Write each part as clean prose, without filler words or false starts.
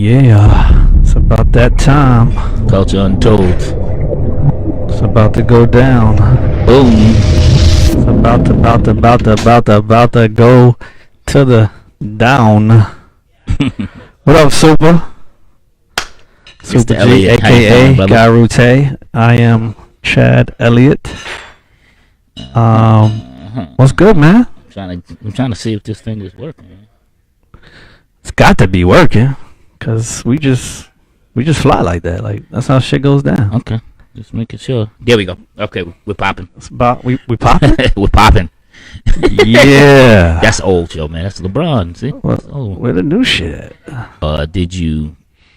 Yeah, it's about that time. Culture Untold. It's about to go down. Boom. It's about to go to the down. What up, Super? Super G, Elliot. aka How you Guy Rute. I am Chad Elliott. What's good, man? I'm trying to see if this thing is working. Man. It's got to be working, cause we just fly like that. Like that's how shit goes down. Okay, just making sure. There we go. Okay, we're popping. It's about we popping. We're popping. Yeah. That's old show, man. That's LeBron. See, that's old. Where the new shit at? Did you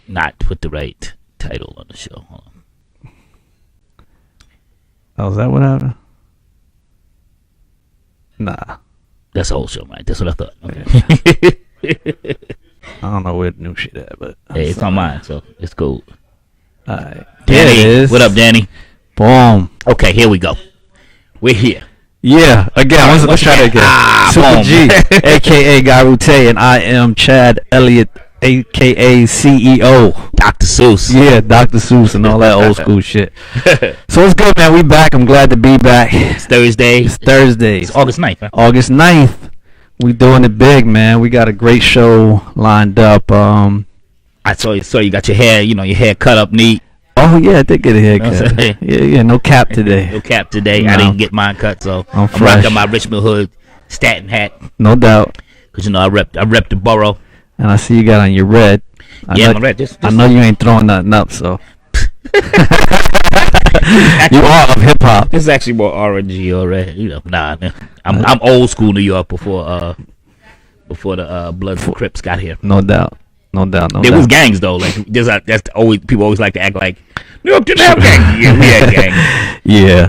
not put the right title on the show? Hold on. Oh, is that what happened? Nah. That's old show, man. That's what I thought. Okay. I don't know where the new shit at, but Hey, it's on mine, so it's cool. Alright. Danny, There it is. what up, Danny? Boom. Okay, here we go. We're here. Yeah, again, let's try that again. Super boom. G, aka Guy Rute, and I am Chad Elliott, aka CEO. Dr. Seuss. Yeah, Dr. Seuss and all that old school shit. So it's good, man. We back. I'm glad to be back. It's Thursday. It's Thursday. It's August 9th, huh? August 9th. We doing it big, man. We got a great show lined up. I saw you got your hair cut up neat. Oh yeah, I did get a haircut. You know Yeah, no cap today. No cap today. No. I didn't get mine cut, so I'm rocking fresh. my Richmond Hood Staten hat. No doubt. Cause I rep the borough. And I see you got on your red. Yeah, know, my red. I know you ain't throwing nothing up, so. You are of hip hop. This is actually more orangey or red. Nah, man. I'm old school New York before the Bloods and Crips got here. No doubt. There was gangs though. Like that's always people always like to act like New York didn't have gangs. Yeah, we had gangs. Yeah,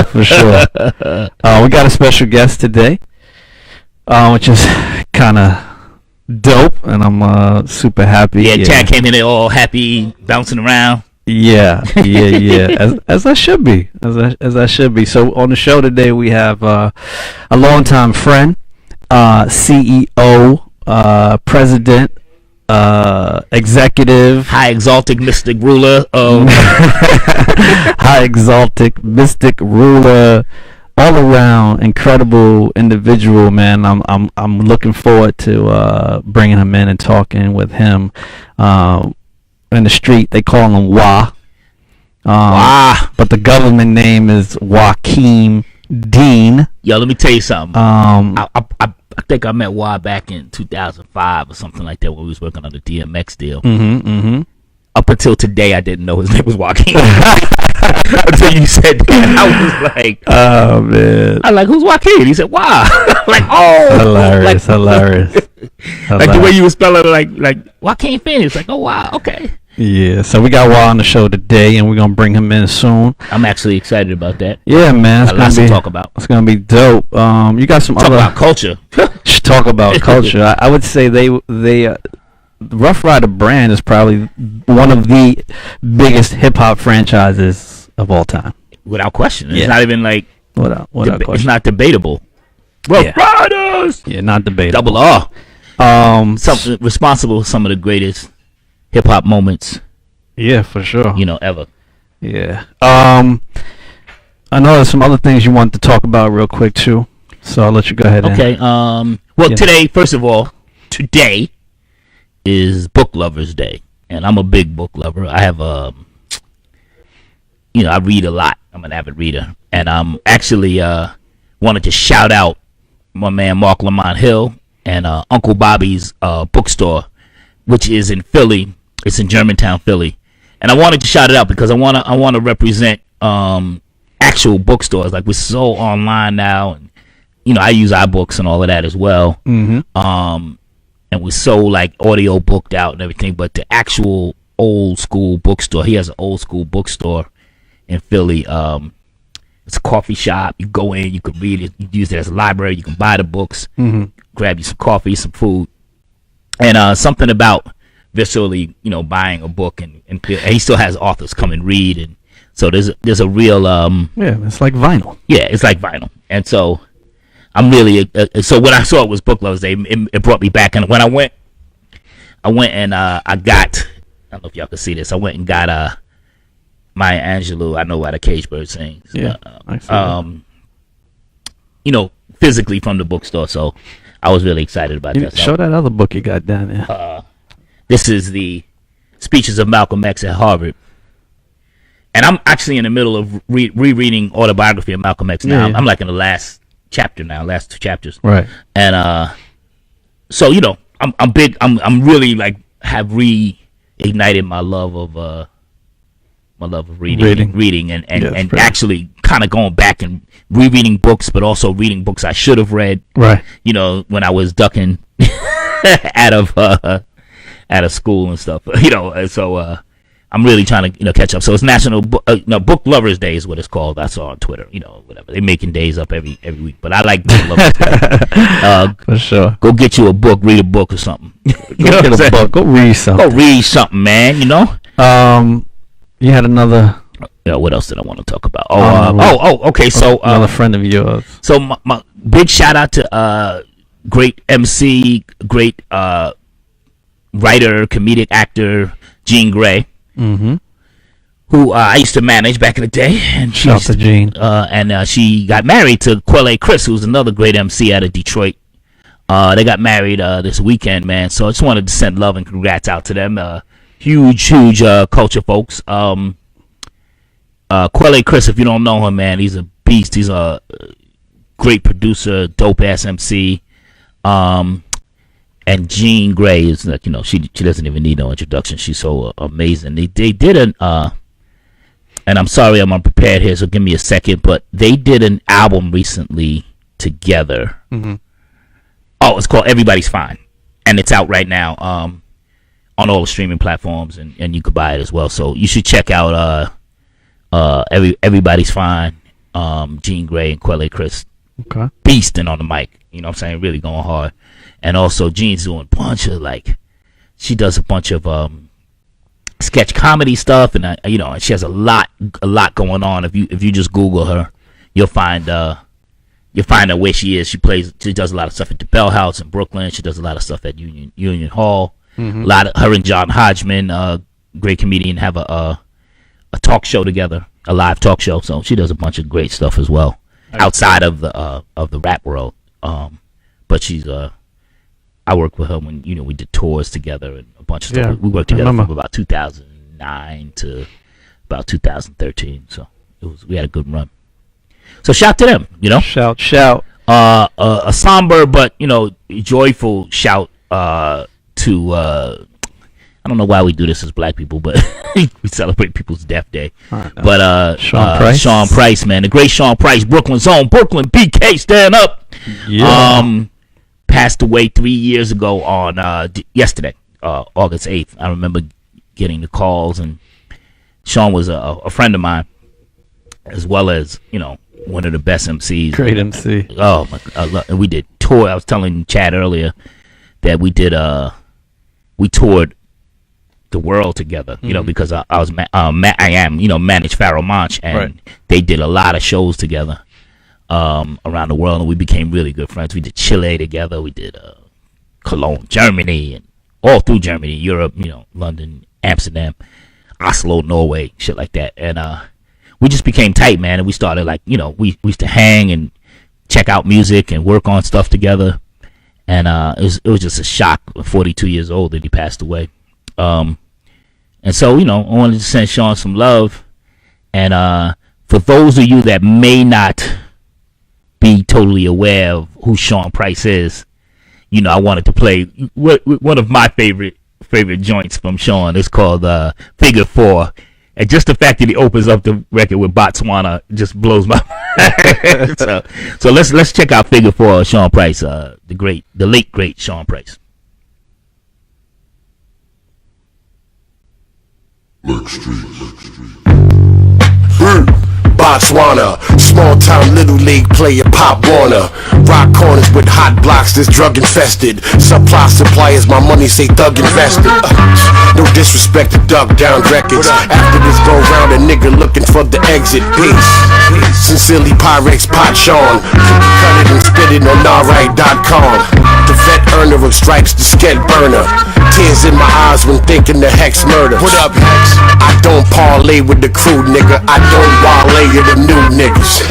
for sure. We got a special guest today, which is kind of dope, and I'm super happy. Yeah, Chad came in there all happy, bouncing around. Yeah. As I should be, as I should be. So on the show today we have a longtime friend, CEO, president, executive, High exalted mystic ruler of high exalted mystic ruler, all around incredible individual, man. I'm looking forward to bringing him in and talking with him. In the street they call him Wah. But the government name is Joaquin Dean. Yo, let me tell you something. I think I met Wah back in 2005 or something like that when we was working on the DMX deal. Up until today, I didn't know his name was Joaquin. Until you said that, I was like, Oh man, I'm like, who's Joaquin? He said, Wah. Like, oh, hilarious. Like the way you were spelling it, like Joaquin Phoenix. Like, oh wow, okay. Yeah, so we got Wah on the show today, and we're gonna bring him in soon. I'm actually excited about that. Yeah, man, it's Got lots gonna to be talk about. It's gonna be dope. You got some Talk other about culture. talk about culture. I would say they Rough Rider brand is probably one of the biggest hip hop franchises of all time. Without question. It's Yeah. not even like Without it's question. not debatable. Rough Riders. Yeah, not debatable. Double R. So, Responsible for some of the greatest hip hop moments, yeah, for sure. ever. Yeah. I know there's some other things you want to talk about real quick too, so I'll let you go ahead. Okay. And, Well, Yeah. today, first of all, today is Book Lovers Day, and I'm a big book lover. I have I read a lot. I'm an avid reader, and I'm actually wanted to shout out my man Mark Lamont Hill and Uncle Bobby's bookstore, which is in Philly. It's in Germantown, Philly, and I wanted to shout it out because I want to represent actual bookstores. Like we're so online now, and I use iBooks and all of that as well. And we're so like audio booked out and everything, but the actual old school bookstore, he has an old school bookstore in Philly. It's a coffee shop. You go in, you can read it, you use it as a library, you can buy the books, grab you some coffee, some food, and something about viscerally, buying a book, and he still has authors come and read, and so there's a real yeah, it's like vinyl. yeah, it's like vinyl, and so I'm really so when I saw it was Book Lovers Day, it brought me back, and when I went I went and I got. I don't know if y'all can see this. I went and got Maya Angelou. I know why the Cage Bird sings. Yeah, I see that. You know, physically from the bookstore. So I was really excited about that. Show that other book you got down there. This is the Speeches of Malcolm X at Harvard. And I'm actually in the middle of rereading Autobiography of Malcolm X now. Yeah. I'm like in the last chapter now, last 2 chapters. Right. And so, you know, I'm big. I'm really like have reignited my love of reading and actually kind of going back and rereading books, but also reading books I should have read. Right. You know, when I was ducking out of school and stuff. You know, so I'm really trying to catch up. So it's National Book Lovers Day is what it's called. I saw on Twitter. You know, whatever they're making days up every week. But I like Book Lovers Day. For sure. Go get you a book, read a book or something. Go get a book. Go read something. Go read something, man. You know. You had another. Yeah. What else did I want to talk about? Okay. So another friend of yours. So my big shout out to great MC, great writer, comedic actor Jean Grey. Mm-hmm. Who I used to manage back in the day, and shout out to Jean. And she got married to Quelle Chris, who's another great MC out of Detroit. They got married this weekend, man. So I just wanted to send love and congrats out to them. Huge culture folks. Quelle Chris, if you don't know him, man, he's a beast. He's a great producer, dope ass MC. And Jean Grey is like, you know, she doesn't even need no introduction. She's so amazing. They did an and I'm sorry I'm unprepared here, so give me a second, but they did an album recently together. Mm-hmm. Oh, it's called Everybody's Fine, and it's out right now on all the streaming platforms, and you could buy it as well. So you should check out Everybody's Fine. Jean Grey and Quelle Chris, okay, beasting on the mic. You know what I'm saying? Really going hard. And also Jean's doing a bunch of she does a bunch of sketch comedy stuff, and and she has a lot going on. If you just Google her, you'll find out where she is. She does a lot of stuff at the Bell House in Brooklyn. She does a lot of stuff at Union Hall. Mm-hmm. A lot of her and John Hodgman, great comedian, have a talk show together, a live talk show. So she does a bunch of great stuff as well outside of the rap world. But she's I worked with her when we did tours together and a bunch of stuff. Yeah, we worked together from about 2009 to about 2013. So we had a good run. So shout to them, Shout. A somber but joyful shout to I don't know why we do this as black people, but we celebrate people's death day. But Sean Price, man, the great Sean Price, Brooklyn's own Brooklyn BK, stand up. Yeah. Passed away 3 years ago on yesterday, August 8th. I remember getting the calls, and Sean was a friend of mine, as well as one of the best MCs. Great MC. Oh my God! And we did tour. I was telling Chad earlier that we toured the world together. Because I was managed Pharaoh Monch, and they did a lot of shows together around the world, and we became really good friends. We did Chile together. We did Cologne, Germany, and all through Germany, Europe, London, Amsterdam, Oslo, Norway, shit like that. And we just became tight, man. And we started we used to hang and check out music and work on stuff together. And it was just a shock. 42 years old that he passed away. And so I wanted to send Sean some love. And for those of you that may not be totally aware of who Sean Price is, I wanted to play one of my favorite joints from Sean. It's called Figure 4, and just the fact that he opens up the record with Botswana just blows my mind. so let's check out Figure 4, Sean Price, the late great Sean Price. Botswana, small town little league player Pop Warner. Rock corners with hot blocks that's drug infested. Supply suppliers, my money say thug invested. No disrespect to Duck Down Records. After this go round, a nigga looking for the exit. Peace. Sincerely Pyrex Pot Sean. Cut it and spit it on alright.com. The vet earner of stripes, the sked burner. Tears in my eyes when thinking the Hex murder. What up, Hex? I don't parlay with the crew, nigga. I don't wale with the new niggas.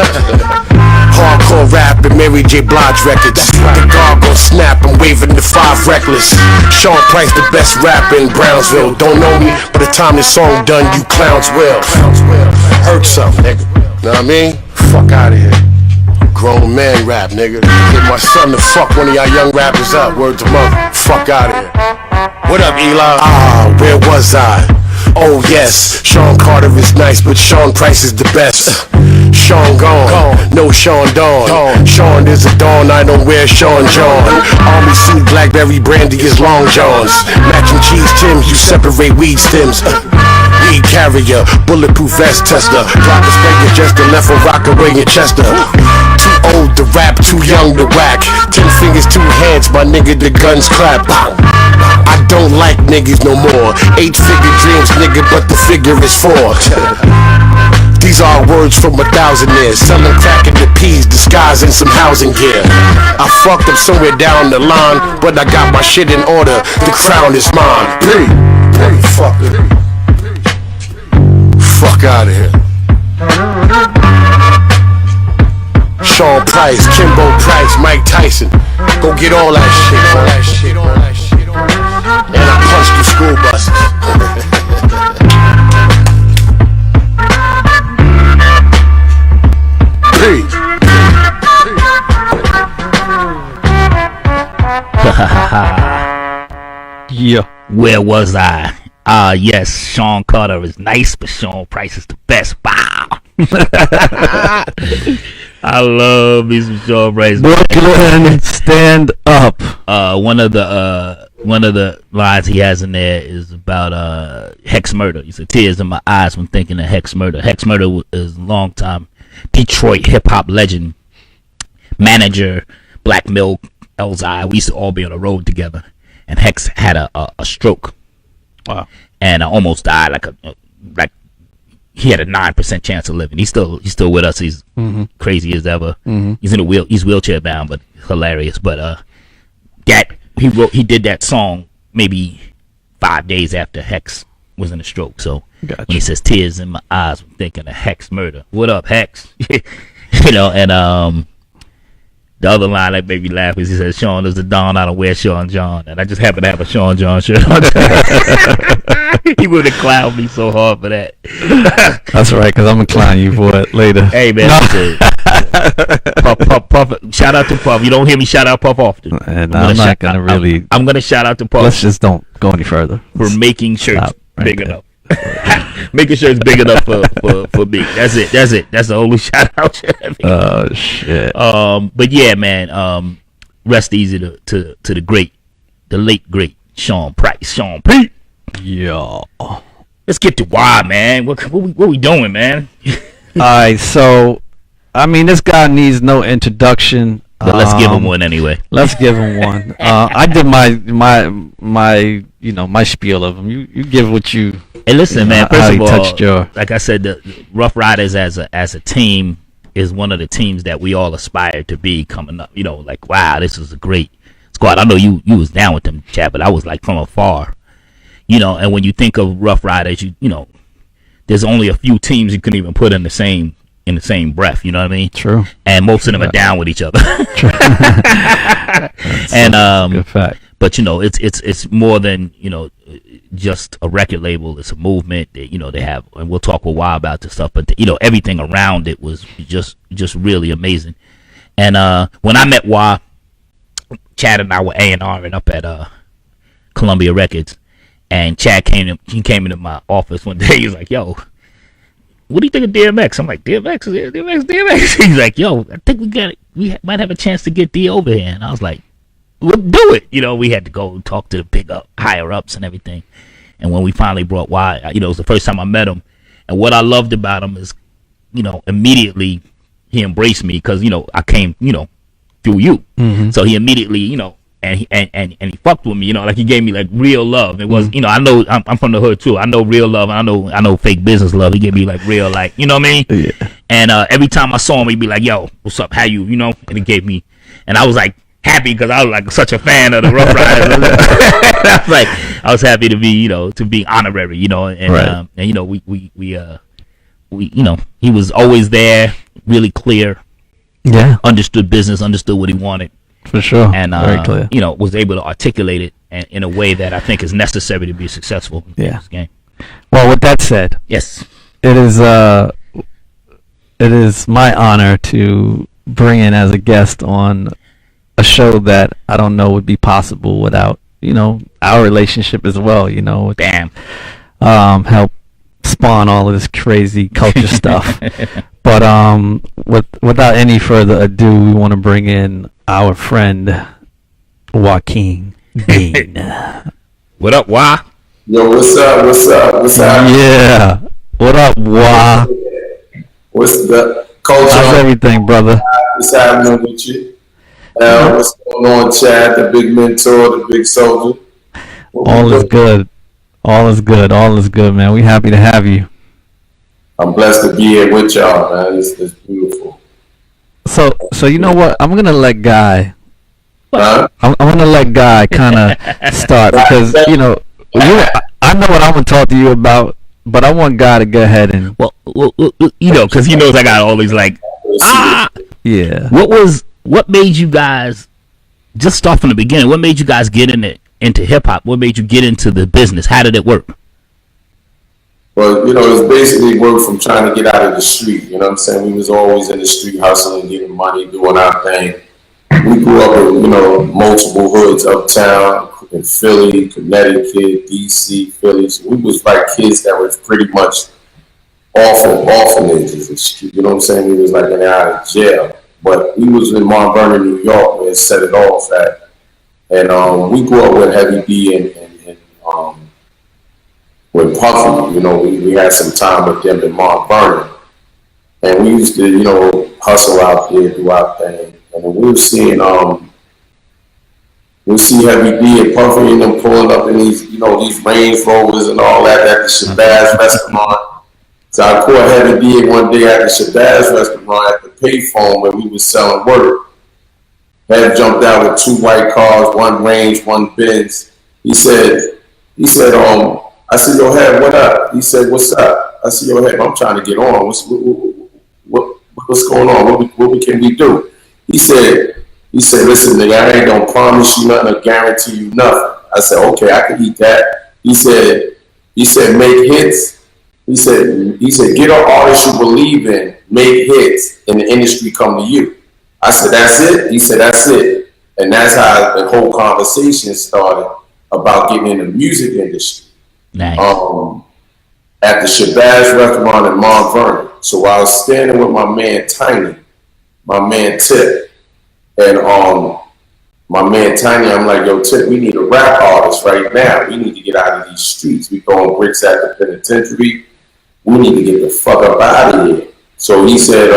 Hardcore rap and Mary J. Blige records. The guard gon' snap, I'm waving the 5 reckless. Sean Price, the best rapper in Brownsville. Don't know me, by the time this song done, you clowns will. Hurt something, nigga. Know what I mean? Fuck out of here. Grown man rap, nigga. Get my son to fuck one of y'all young rappers up. Word to mother. Fuck out of here. What up, Eli? Ah, where was I? Oh yes, Sean Carter is nice, but Sean Price is the best. Sean gone, no Sean Dawn. Sean is a Dawn, I don't wear Sean John. Army suit, Blackberry brandy is Long Johns. Matching cheese Tims, you separate weed stems. Weed carrier, bulletproof vest tester. Drop a sprayer just to left a rock away in Chester. Too old to rap, too young to whack. 10 fingers, 2 hands, my nigga, the guns clap. I don't like niggas no more. 8-figure dreams, nigga, but the figure is 4. These are words from 1,000 years. Selling crack in the peas, disguising some housing gear. I fucked up somewhere down the line, but I got my shit in order. The crown is mine. Fuck out of here. Sean Price, Kimbo Price, Mike Tyson. Go get all that shit. And I punched the school buses. Yeah. Where was I? Yes, Sean Carter is nice, but Sean Price is the best. Bow. I love me some Sean Price. Boy, go ahead and stand up. One of the lines he has in there is about Hex murder. He said, "Tears in my eyes when thinking of Hex murder." Hex murder is a long time Detroit hip hop legend, manager, Black Milk, Elzai. We used to all be on the road together. And Hex had a stroke. Wow. And almost died. Like he had a 9% chance of living. He's still with us. He's crazy as ever. He's he's wheelchair bound, but hilarious. But he did that song maybe 5 days after Hex was in a stroke. So gotcha. When he says tears in my eyes, I'm thinking of Hex murder. What up, Hex? And the other line that made me laugh is he says, "Sean is the Don, I don't wear Sean John." And I just happen to have a Sean John shirt on. He would have clowned me so hard for that. That's right, because I'm going to clown you for it later. Hey, man. Puff. Shout out to Puff. You don't hear me shout out Puff often. And I'm not going to really. I'm going to shout out to Puff. Let's just don't go any further. For making shirts big there. enough. Making sure it's big enough for me. That's it. That's the only shout out. Oh shit. But yeah, man. Rest easy to the late great Sean Price. Sean P. Yeah. Let's get to why, man. What we doing, man? Alright, so I mean this guy needs no introduction. But let's give him one anyway. Let's give him one. I did my spiel of him. You give what you. Hey, listen, man. First of all, like I said, the Rough Riders as a team is one of the teams that we all aspire to be coming up. Like wow, this is a great squad. I know you was down with them, Chad, but I was like from afar. And when you think of Rough Riders, there's only a few teams you can even put in the same breath. You know what I mean? True. And most of them are down with each other. And good fact. But it's more than just a record label. It's a movement that they have, and we'll talk a while about this stuff. But everything around it was just really amazing. And when I met Wah, Chad and I were A&Ring up at Columbia Records, and Chad came into my office one day. He was like, "Yo, what do you think of DMX?" I'm like, DMX. He's like, "Yo, I think we might have a chance to get D over here." And I was like, "Let's do it." We had to go talk to the big higher ups and everything. And when we finally brought Y, it was the first time I met him. And what I loved about him is, immediately he embraced me because I came through you. So he immediately and he fucked with me. Like he gave me like real love. It was I know I'm from the hood too. I know real love. I know fake business love. He gave me like real, like what I mean. Yeah. And every time I saw him, he'd be like, "Yo, what's up? How you?" And he gave me, and I was like happy because I was like such a fan of the Rough Riders. I was happy to be, to be honorary, and Right. and we he was always there, really clear, Yeah, understood business, understood what he wanted, for sure. and Very clear. was able to articulate it in a way that I think is necessary to be successful in Yeah. this game. Well, with that said, Yes. it is my honor to bring in as a guest on a show that I don't know would be possible without our relationship as well. With, Bam. help spawn all of this crazy culture stuff. But without any further ado, we want to bring in our friend Joaquin Dean. What up, Why? Yo, what's up? What's up? What's up? Yeah. What up, Wah? What's the culture? How's everything, brother? What's happening with you? What's going on, Chad? The big mentor, the big soldier. All is good. All is good. All is good, man. We happy to have you. I'm blessed to be here with y'all, man. It's beautiful. So you know what? I'm gonna let Guy. Huh? I'm gonna let Guy kind of start because I know what I'm gonna talk to you about, but I want Guy to go ahead and Well, because he knows I got all these yeah. What made you guys just start from the beginning? What made you guys get into hip hop? What made you get into the business? How did it work? Well, it's basically work from trying to get out of the street. You know what I'm saying? We was always in the street hustling, getting money, doing our thing. We grew up in, multiple hoods uptown in Philly, Connecticut, DC, Philly. So we was like kids that was pretty much orphanages and shit. You know what I'm saying? We was like in and out of jail. But we was in Mount Vernon, New York, where it set it off at. And we grew up with Heavy D and with Puffy. We had some time with them in Mount Vernon. And we used to, hustle out there, do our thing. And we were seeing, we see Heavy D and Puffy and them pulling up in these, these Range Rovers and all that at the Shabazz restaurant. So I caught Heavy D one day at the Shabazz restaurant at the payphone where we was selling work. Head jumped out with 2 white cars, 1 Range, 1 Benz. He said, I said, yo, Head, what up? He said, what's up? I said, yo, Head, I'm trying to get on. What's going on? What can we do? He said, listen, nigga, I ain't gonna promise you nothing or guarantee you nothing. I said, okay, I can eat that. He said, make hits. He said, get an artist you believe in, make hits, and the industry come to you. I said, that's it? He said, that's it. And that's how the whole conversation started about getting in the music industry. Nice. At the Shabazz restaurant in Mount Vernon. So I was standing with my man Tiny, my man Tip, and my man Tiny, I'm like, yo, Tip, we need a rap artist right now. We need to get out of these streets. We throwing bricks at the penitentiary. We need to get the fuck up out of here. So he said,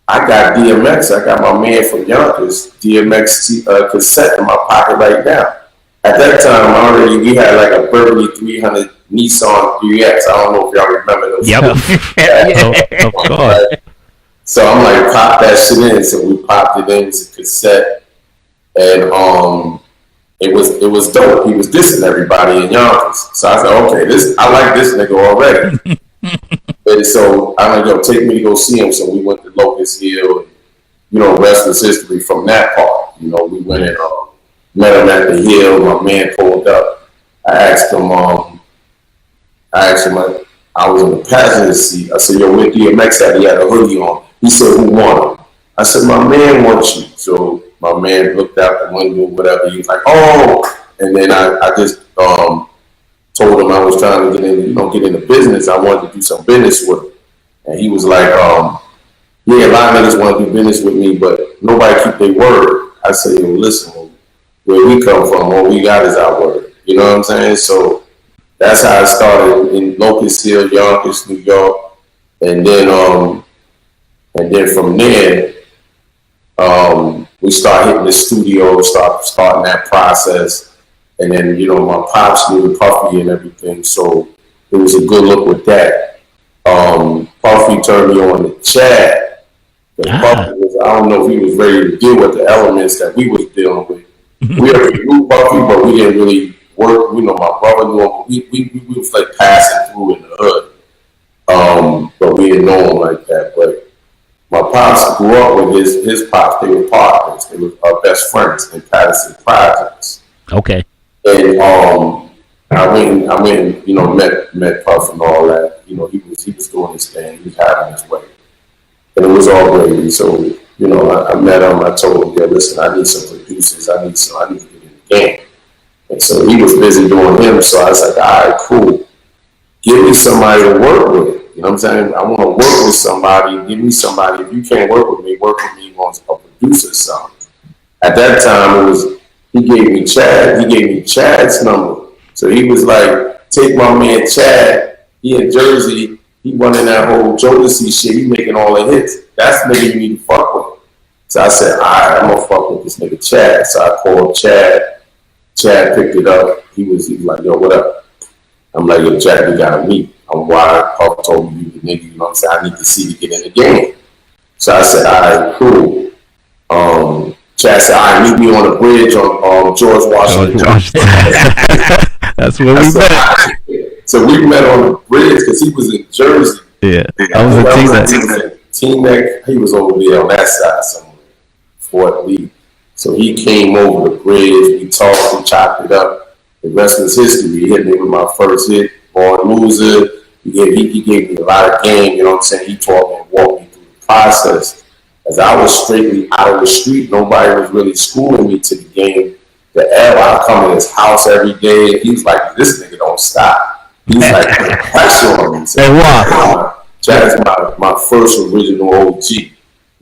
I got DMX. I got my man from Yonkers, DMX cassette in my pocket right now. At that time, we had like a Burberry 300 Nissan 3X. I don't know if y'all remember those. Yep. Of course. So I'm like, pop that shit in. So we popped it in as a cassette, and it was dope. He was dissing everybody in Yonkers. So I said, okay, I like this nigga already. And so I'm like, yo, take me to go see him. So we went to Locust Hill. Rest was history from that part. We went and met him at the Hill. My man pulled up. I asked him, I was in the passenger seat. I said, yo, where DMX at? He had a hoodie on. He said, who won him? I said, my man wants you. So my man looked out the window, whatever. He was like, oh. And then I just told him I was trying to get into business. I wanted to do some business with him. And he was like, yeah, a lot of niggas want to do business with me, but nobody keep their word. I said, yo, listen, where we come from, all we got is our word. You know what I'm saying? So that's how I started in Locust Hill, Yonkers, New York. And then from there, we start hitting the studio, starting that process. And then, my pops knew Puffy and everything. So it was a good look with that. Puffy turned me on to Chad. Puffy was, I don't know if he was ready to deal with the elements that we was dealing with. We knew Puffy, but we didn't really work. You know, my brother knew him. We was like passing through in the hood. But we didn't know him like that. But my pops grew up with his pops. They were partners. They were our best friends in Patterson Projects. Okay. And I went, you know, met Puff and all that. You know, he was doing his thing. He was having his way, and it was all gravy. So, you know, I met him. I told him, yeah, listen, I need some producers. I need to get in the game. And so he was busy doing him. So I was like, all right, cool. Give me somebody to work with. You know what I'm saying? I want to work with somebody. Give me somebody. If you can't work with me on a producer song. At that time, he gave me Chad's number. So he was like, take my man Chad. He in Jersey. He running that whole Jodeci shit. He making all the hits. That's the nigga you need to fuck with. So I said, all right, I'm gonna fuck with this nigga Chad. So I called Chad. Chad picked it up. He was like, yo, what up? I'm like, yo, Jack, we gotta meet. I'm wired. Puff told me you the nigga, you know what I'm saying? I need to see to get in the game. So I said, all right, cool. Chad said, all right, meet me on the bridge on George Washington. That's where we met. So we met on the bridge because he was in Jersey. Yeah, I was in Teaneck. He was over there on that side somewhere, Fort Lee. So he came over the bridge. We talked, we chopped it up. The rest was history. He hit me with my first hit, Born Loser. He gave me a lot of game, you know what I'm saying? He taught me and walked me through the process. As I was straightly out of the street, nobody was really schooling me to the game. The L, I come in his house every day, and he's like, this nigga don't stop. He's like, pressure on me. So, hey, wow. Chad's my first original OG.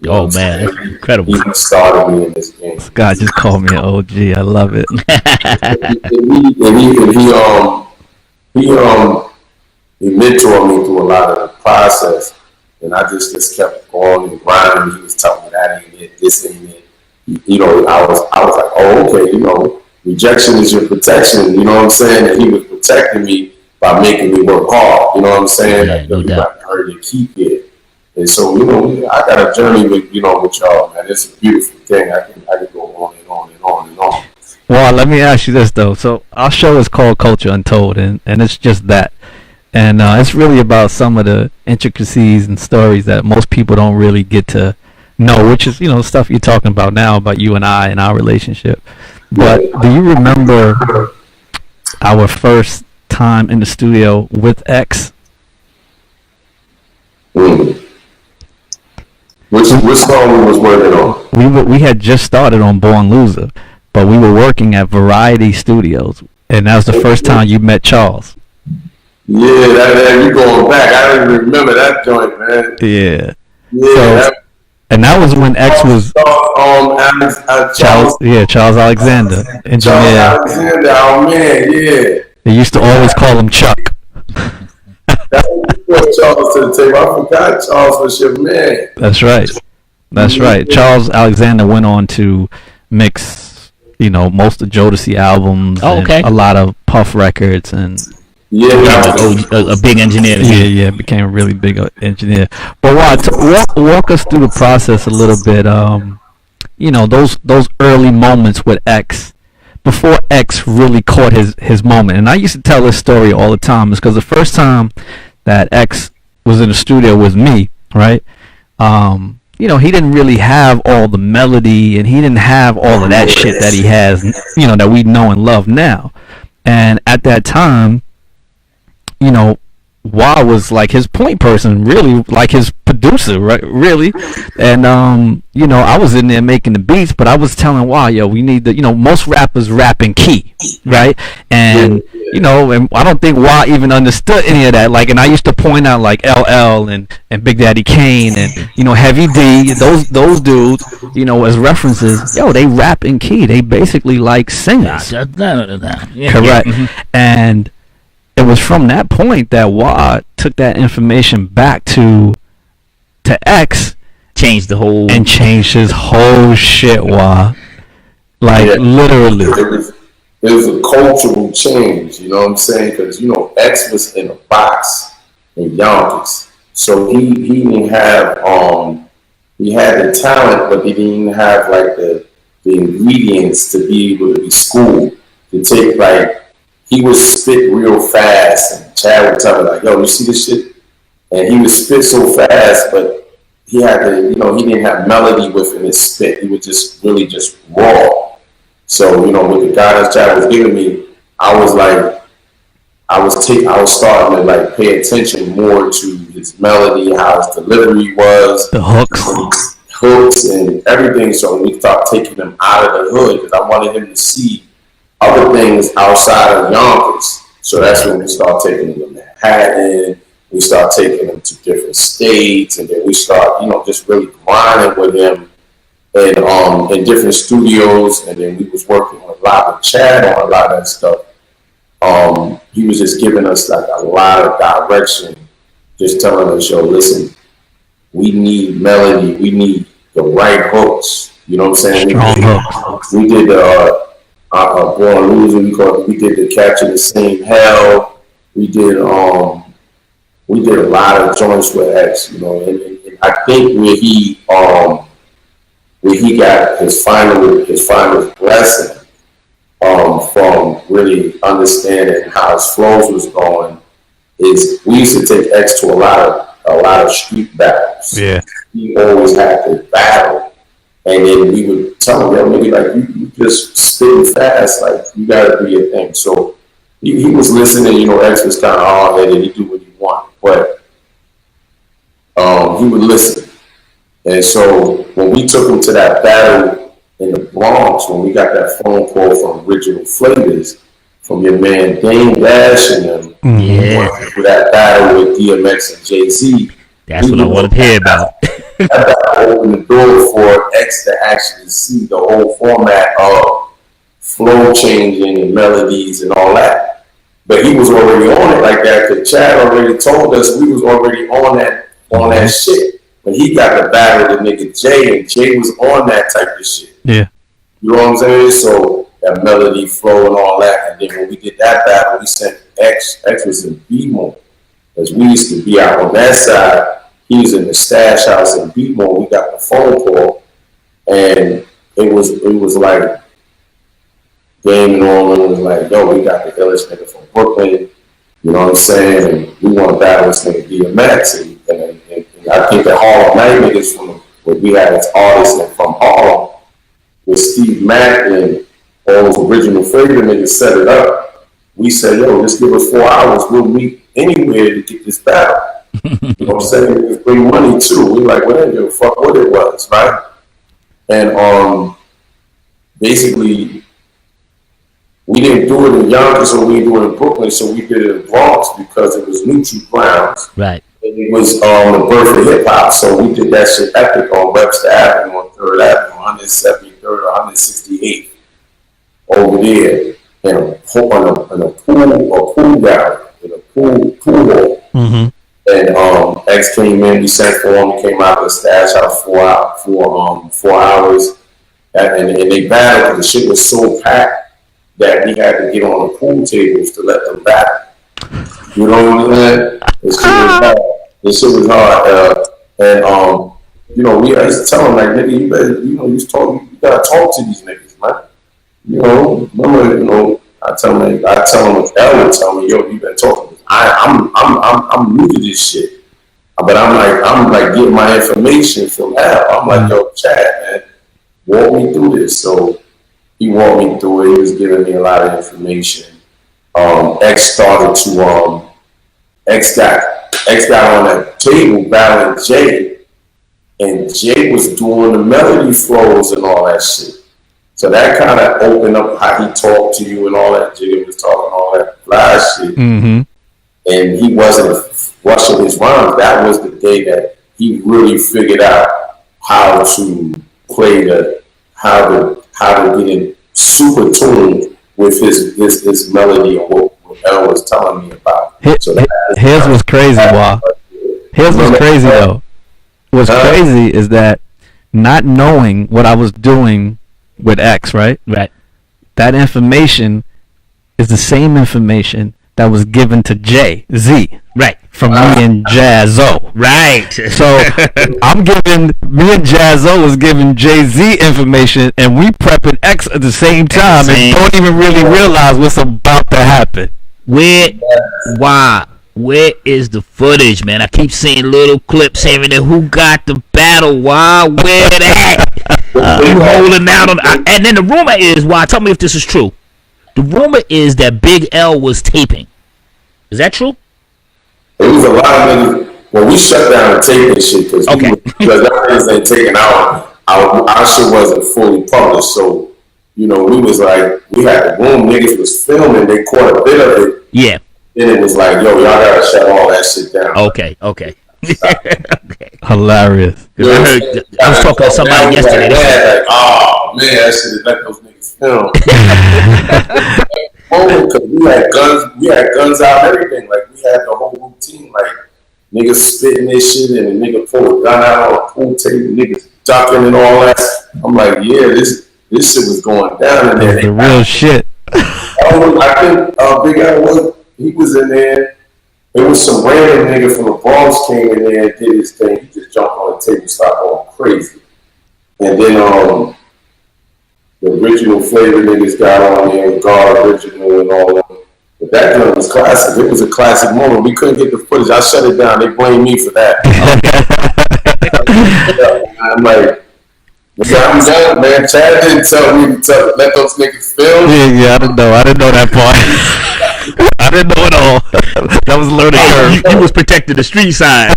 Oh, man, that's incredible. He started me in this game. Scott just called me an OG. I love it. He mentored me through a lot of the process, and I just kept going and grinding. He was telling me that ain't it, this ain't it. You know, I was like, oh, okay, you know, rejection is your protection. You know what I'm saying? And he was protecting me by making me work hard. You know what I'm saying? Yeah, no doubt. Hurry to keep it. And so, you know, I got a journey with y'all, man. It's a beautiful thing. I can go on and on and on and on. Well, let me ask you this though. So our show is called Culture Untold, and it's just that. And it's really about some of the intricacies and stories that most people don't really get to know, which is, you know, stuff you're talking about now about you and I and our relationship. But do you remember our first time in the studio with X? Which song we was working on? We had just started on Born Loser, but we were working at Variety Studios, and that was the first time you met Charles. Yeah, that you going back. I don't even remember that joint, man. Yeah. Yeah. So, and that was when X was Charles Alexander, engineer. Charles Alexander, oh man, yeah. They used to always call him Chuck. That was Charles to the table. I forgot Charles was your man. That's right. That's right. Charles Alexander went on to mix, you know, most of Jodeci albums. Oh, okay. And a lot of Puff records and. Yeah, a big engineer. Yeah, became a really big engineer. But walk us through the process a little bit. You know, those early moments with X, before X really caught his moment. And I used to tell this story all the time, is because the first time that X was in the studio with me, right? You know, he didn't really have all the melody, and he didn't have all of that shit that he has, you know, that we know and love now. And at that time, you know, Wah was like his point person, really, like his producer, right? Really. And you know, I was in there making the beats, but I was telling Wah, yo, we need the, you know, most rappers rap in key, right? And you know, and I don't think Wah even understood any of that. Like, and I used to point out like LL and Big Daddy Kane and, you know, Heavy D, those dudes, you know, as references. Yo, they rap in key. They basically like singers. Yeah, correct. Mm-hmm. And it was from that point that Wah took that information back to X, changed his whole shit. Wah, like literally. It was a cultural change, you know what I'm saying? Because, you know, X was in a box in Yonkers, so he didn't have he had the talent, but he didn't even have like the ingredients to be able to be schooled. To take like he would spit real fast, and Chad would tell me like, "Yo, you see this shit?" And he would spit so fast, but he had to, he didn't have melody within his spit. He was just really just raw. So with the guidance Chad was giving me, I was like, I was starting to like pay attention more to his melody, how his delivery was, the hooks and everything. So we started taking him out of the hood because I wanted him to see other things outside of Yonkers. So that's when we started taking him to Manhattan. We start taking him to different states, and then we start, just really grinding with him in different studios. And then we was working a lot with Chad on a lot of that stuff. He was just giving us like a lot of direction, just telling us, "Yo, listen, we need melody, we need the right hooks." You know what I'm saying? We did Born Loser. We did the Catch in the Same Hell. We did a lot of joints with X, and I think where he got his final blessing from really understanding how his flows was going is we used to take X to a lot of street battles. Yeah, he always had to battle, and then we would tell him, "Yo, maybe like you just spitting fast, like you gotta do your thing." So he was listening. X was kind of hard headed. He do what he want, but he would listen. And so when we took him to that battle in the Bronx, when we got that phone call from Original Flavors, from your man Dame Dash and them, for that battle with DMX and Jay-Z. That's what I wanted to hear about. That opened the door for X to actually see the whole format of flow changing and melodies and all that. But he was already on it like that because Chad already told us we was already on that shit. But he got to battle the nigga Jay, and Jay was on that type of shit. Yeah. You know what I'm saying? So that melody flow and all that. And then when we did that battle, we sent X. X was in B-Mode. Because we used to be out on that side. He was in the stash house in B-Mode. We got the phone call. And it was like, Dame Norman was like, "Yo, we got the illest nigga from Brooklyn." You know what I'm saying? And we want to battle this nigga DMX. And I think that Harlem Night niggas from where we had as artists and from Harlem with Steve Mack and all those Original Flavor niggas set it up. We said, "Yo, just give us 4 hours. We'll meet anywhere to get this battle." You know what I'm saying? Just bring money too. We like, whatever, give a fuck what it was, right? And basically, we didn't do it in Yonkers, so we didn't do it in Brooklyn, so we did it in Bronx because it was neutral grounds. Right. And it was the birth of hip hop, so we did that shit epic on Webster Avenue, on 3rd Avenue, 173rd or 168th, over there, in a pool gallery, in a pool hall. Mm-hmm. And X came in, we sent for him, he came out of the stash house for 4 hours, and they battled. The shit was so packed that we had to get on the pool tables to let them battle. You know what I'm saying? This shit was hard. And we used to tell them like, "Nigga, you better, you gotta talk to these niggas, man." Remember, I tell them if L would tell me, "Yo, you better talk to me." I'm new to this shit, but I'm like getting my information from L. I'm like, "Yo, Chad, man, walk me through this." So he walked me through it. He was giving me a lot of information. X started to X got on a table battling Jay, and Jay was doing the melody flows and all that shit. So that kind of opened up how he talked to you and all that. Jay was talking all that fly shit, and he wasn't rushing his rhymes. That was the day that he really figured out how to play how to get in super tuned with his melody and what L was telling me about. Here's what's crazy, Wah. Here's what's crazy though. What's crazy is that not knowing what I was doing with X, right? Right. That information is the same information that was given to Jay-Z. Right. From me and Jaz-O. Right. So me and Jaz-O was giving Jay-Z information, and we prepping X at the same time, and don't even really realize what's about to happen. Where is the footage, man? I keep seeing little clips here and there. Who got the battle? Where that? You holding out on? And then the rumor is, tell me if this is true. The rumor is that Big L was taping. Is that true? It was a lot of niggas. Well, we shut down the taping shit because that niggas ain't taken out. Our shit wasn't fully published, so we was like, we had the room. Niggas was filming. They caught a bit of it. Yeah. Then it was like, yo, y'all gotta shut all that shit down. Okay. Hilarious. I was talking to somebody yesterday. Like, oh man, I should have let those niggas film. Because we had guns out and everything. Like, we had the whole routine. Like, niggas spitting this shit and a nigga pull a gun out on a pool table, niggas ducking and all that. I'm like, yeah, this shit was going down in there. The real shit. I think Big Al was in there. There was some random nigga from the Bronx came in there and did his thing. He just jumped on the table, started going crazy. And then the original flavor niggas got on there, God Original and all that. But that gun was classic. It was a classic moment. We couldn't get the footage. I shut it down. They blamed me for that. I'm like, I'm done, man. Chad didn't tell me to let those niggas film. Yeah, I didn't know that part. I didn't know it all. That was learning curve. You was protecting the street side.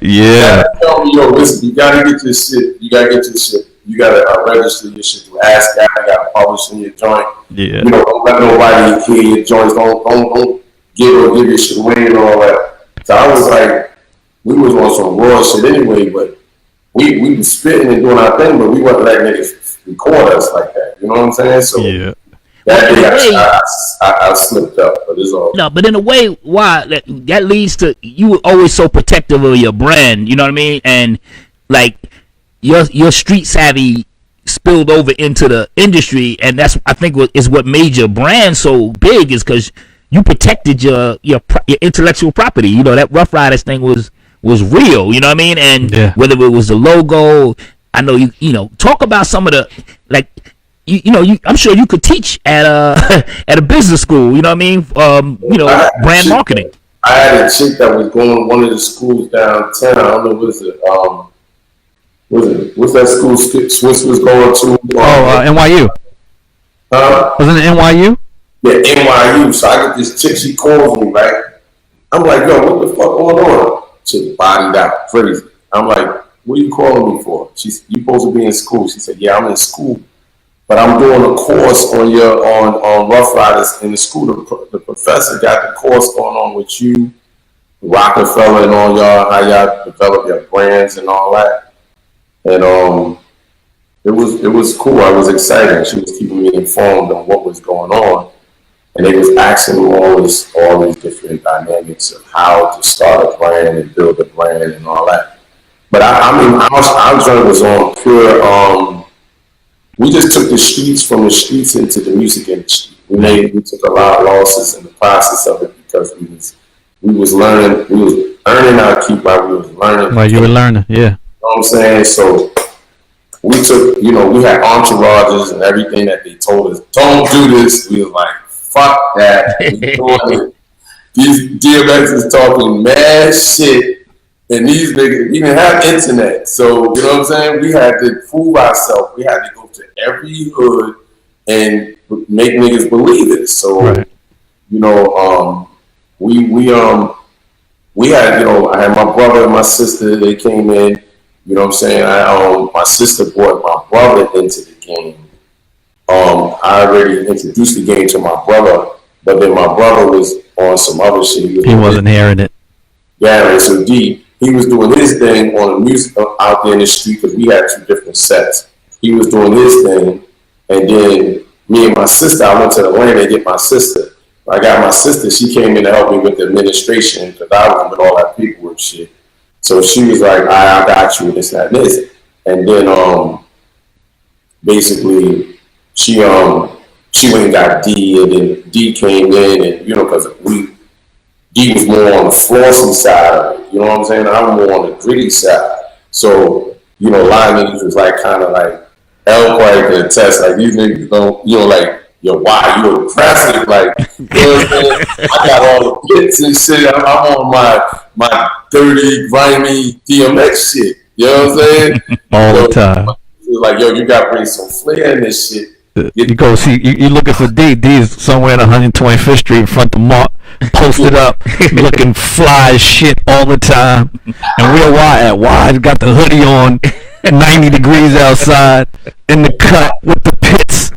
Yeah. Tell me, yo, listen, you gotta get your shit. You gotta register your shit through ASCAP. You gotta publish in your joint. Yeah. Don't let nobody hear your joints. Don't give your shit away and all that. So I was like, we was on some raw shit anyway, but we was spitting and doing our thing, but we wasn't letting niggas record us like that. You know what I'm saying? So yeah. That day I slipped up, but it's all. No, but in a way, that leads to you were always so protective of your brand. You know what I mean? And like your street savvy spilled over into the industry, and that's I think is what made your brand so big is because you protected your intellectual property. You know that Rough Riders thing was real. You know what I mean? And whether it was the logo, I know you talk about some of the like. I'm sure you could teach at a business school. You know what I mean? Brand marketing. I had a chick that was going to one of the schools downtown. I don't know what's that school Swiss was going to? NYU. Wasn't it NYU? Yeah, NYU. So I get this chick. She calls me, right? I'm like, yo, what the fuck going on? Chick bodied out, crazy. I'm like, what are you calling me for? You supposed to be in school. She said, yeah, I'm in school. But I'm doing a course on Rough Riders in the school. The professor got the course going on with you, Rockefeller, and all y'all, how y'all develop your brands and all that. And it was cool. I was excited. She was keeping me informed on what was going on, and they was asking me all these different dynamics of how to start a brand and build a brand and all that. But our joint was on pure. We just took the streets into the music industry. We took a lot of losses in the process of it because we was learning, we was earning our keep while we was learning. While you were learning, yeah. You know what I'm saying? So we took, we had entourages and everything that they told us, don't do this. We was like, fuck that. We doing it. These DMX is talking mad shit. And these niggas, we didn't have internet. So, you know what I'm saying? We had to prove ourselves. We had to go to every hood and make niggas believe it. So, right. We had, I had my brother and my sister, they came in, you know what I'm saying? My sister brought my brother into the game. I already introduced the game to my brother, but then my brother was on some other shit. He wasn't hearing it. Yeah, so he was doing his thing on the music out there in the street because we had two different sets. He was doing his thing, and then me and my sister, I went to Atlanta to get my sister. I got my sister, she came in to help me with the administration because I was with all that paperwork shit. So she was like, I got you, this, that, and this. And then basically she she went and got D, and then D came in, and because D was more on the flossy side of it. You know what I'm saying? I'm more on the gritty side. So a lot of niggas was like kind of like L right to test like these niggas don't like. Yo, why you aggressive? Like, what I'm saying? I got all the bits and shit. I'm on my dirty, grimy DMX shit. You know what I'm saying? All the time. Like, yo, you got to bring some flair in this shit. You go see, you looking for D. D is somewhere at 125th Street in front of Mark, posted up, looking fly as shit all the time. And we're Wide got the hoodie on, 90 degrees outside, in the cut with the pits.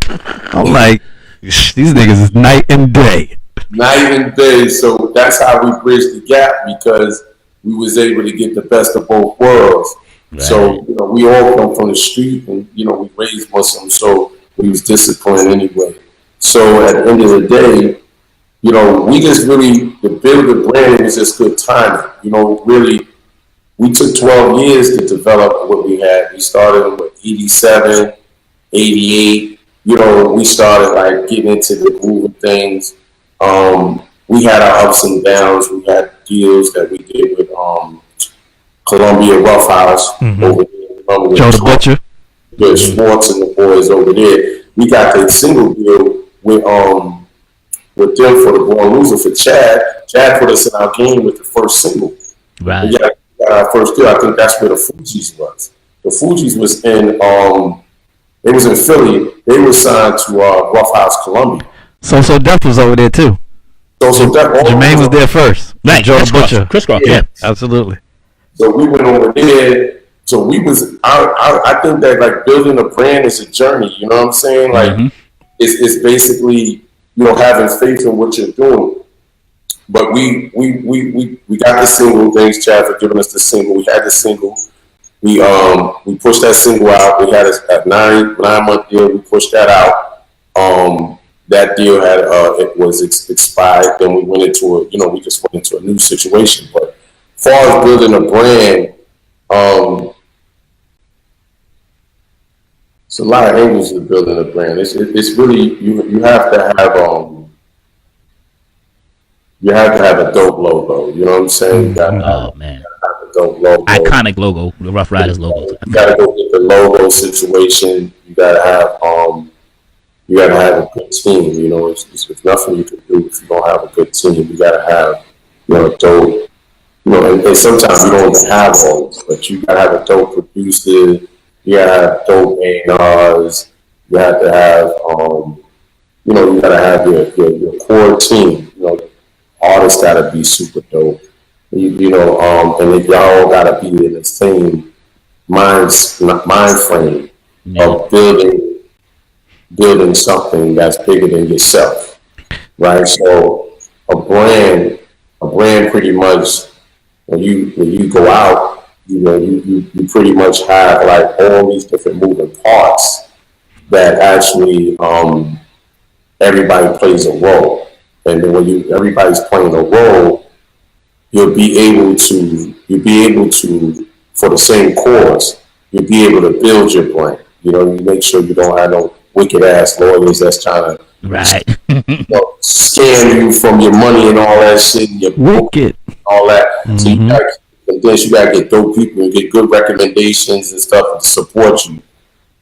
I'm like, these niggas is night and day. Night and day. So that's how we bridged the gap, because we was able to get the best of both worlds. Right. So we all come from the street, and we raised Muslims, so we was disciplined anyway. So at the end of the day, we just really, to build the brand, it was just good timing. Really, we took 12 years to develop what we had. We started with 87, 88. We started like getting into the groove of things. We had our ups and downs. We had deals that we did with Columbia Rough House over there. Joe the Butcher. The Schwartz and the boys over there. We got the single deal with them for the Born Loser for Chad. Chad put us in our game with the first single. Right. We got our first deal. I think that's where the Fugees was. The Fugees was in it was in Philly. They were signed to Rough House Columbia. So Def was over there too. So Def, Jermaine was there first. Right. Joe the Butcher. Chris Cross. Yeah, absolutely. So we went over there. So we was. I think that like building a brand is a journey. You know what I'm saying? Like it's basically having faith in what you're doing. But we got the single. Thanks, Chad, for giving us the single. We had the single. We pushed that single out. We had a 9-month deal. We pushed that out. That deal had it was expired. Then we went into we just went into a new situation. But as far as building a brand, it's a lot of angles to building a brand. It's really you have to have a dope logo. You know what I'm saying? Man. Logo. Iconic logo, the Rough Riders logo. You gotta go get the logo situation. You gotta have a good team. It's nothing you can do if you don't have a good team. You gotta have dope. And sometimes you don't even have all, but you gotta have a dope producer. You gotta have dope A&Rs. You have to have you gotta have your core team. Artists gotta be super dope. And if y'all gotta be in the same mind frame of building something that's bigger than yourself, right? So a brand pretty much when you go out, you pretty much have like all these different moving parts that actually everybody plays a role, and then when everybody's playing a role. You'll be able to, for the same cause, you'll be able to build your brand. You make sure you don't have no wicked ass lawyers that's trying to scam you from your money and all that shit, and your wicked, all that. So you gotta get dope people and get good recommendations and stuff to support you.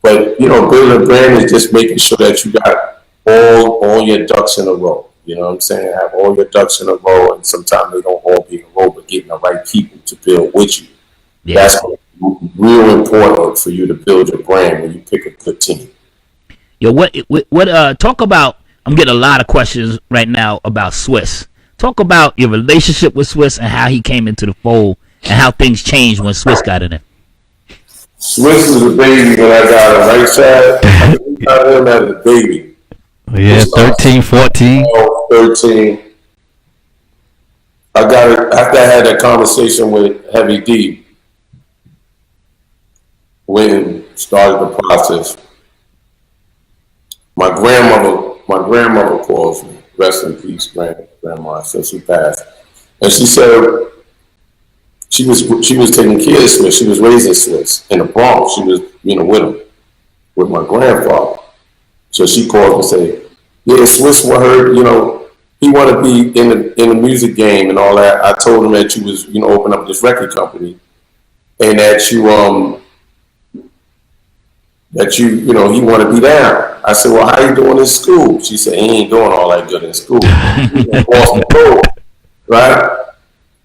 But building a brand is just making sure that you got all your ducks in a row. You know what I'm saying? Have all your ducks in a row, and sometimes they don't all be in a row, but getting the right people to build with you. Yeah. That's real important for you to build your brand when you pick a good team. Yo, what talk about, I'm getting a lot of questions right now about Swizz. Talk about your relationship with Swizz and how he came into the fold and how things changed when Swizz got in it. Swizz was a baby when I got him, right, Chad? I got him as a baby. Yeah, 13, 14. 13. After I had that conversation with Heavy D, when started the process, my grandmother calls me, rest in peace, grandma, since she passed. And she said she was taking care of Swizz. She was raising Swizz in the Bronx. She was, with him, with my grandfather. So she called and said, Yeah, Swiss heard, he wanted to be in the music game and all that. I told him that you was, open up this record company, and that he wanted to be down. I said, well, how you doing in school? She said, he ain't doing all that good in school. He's in Boston Road, right?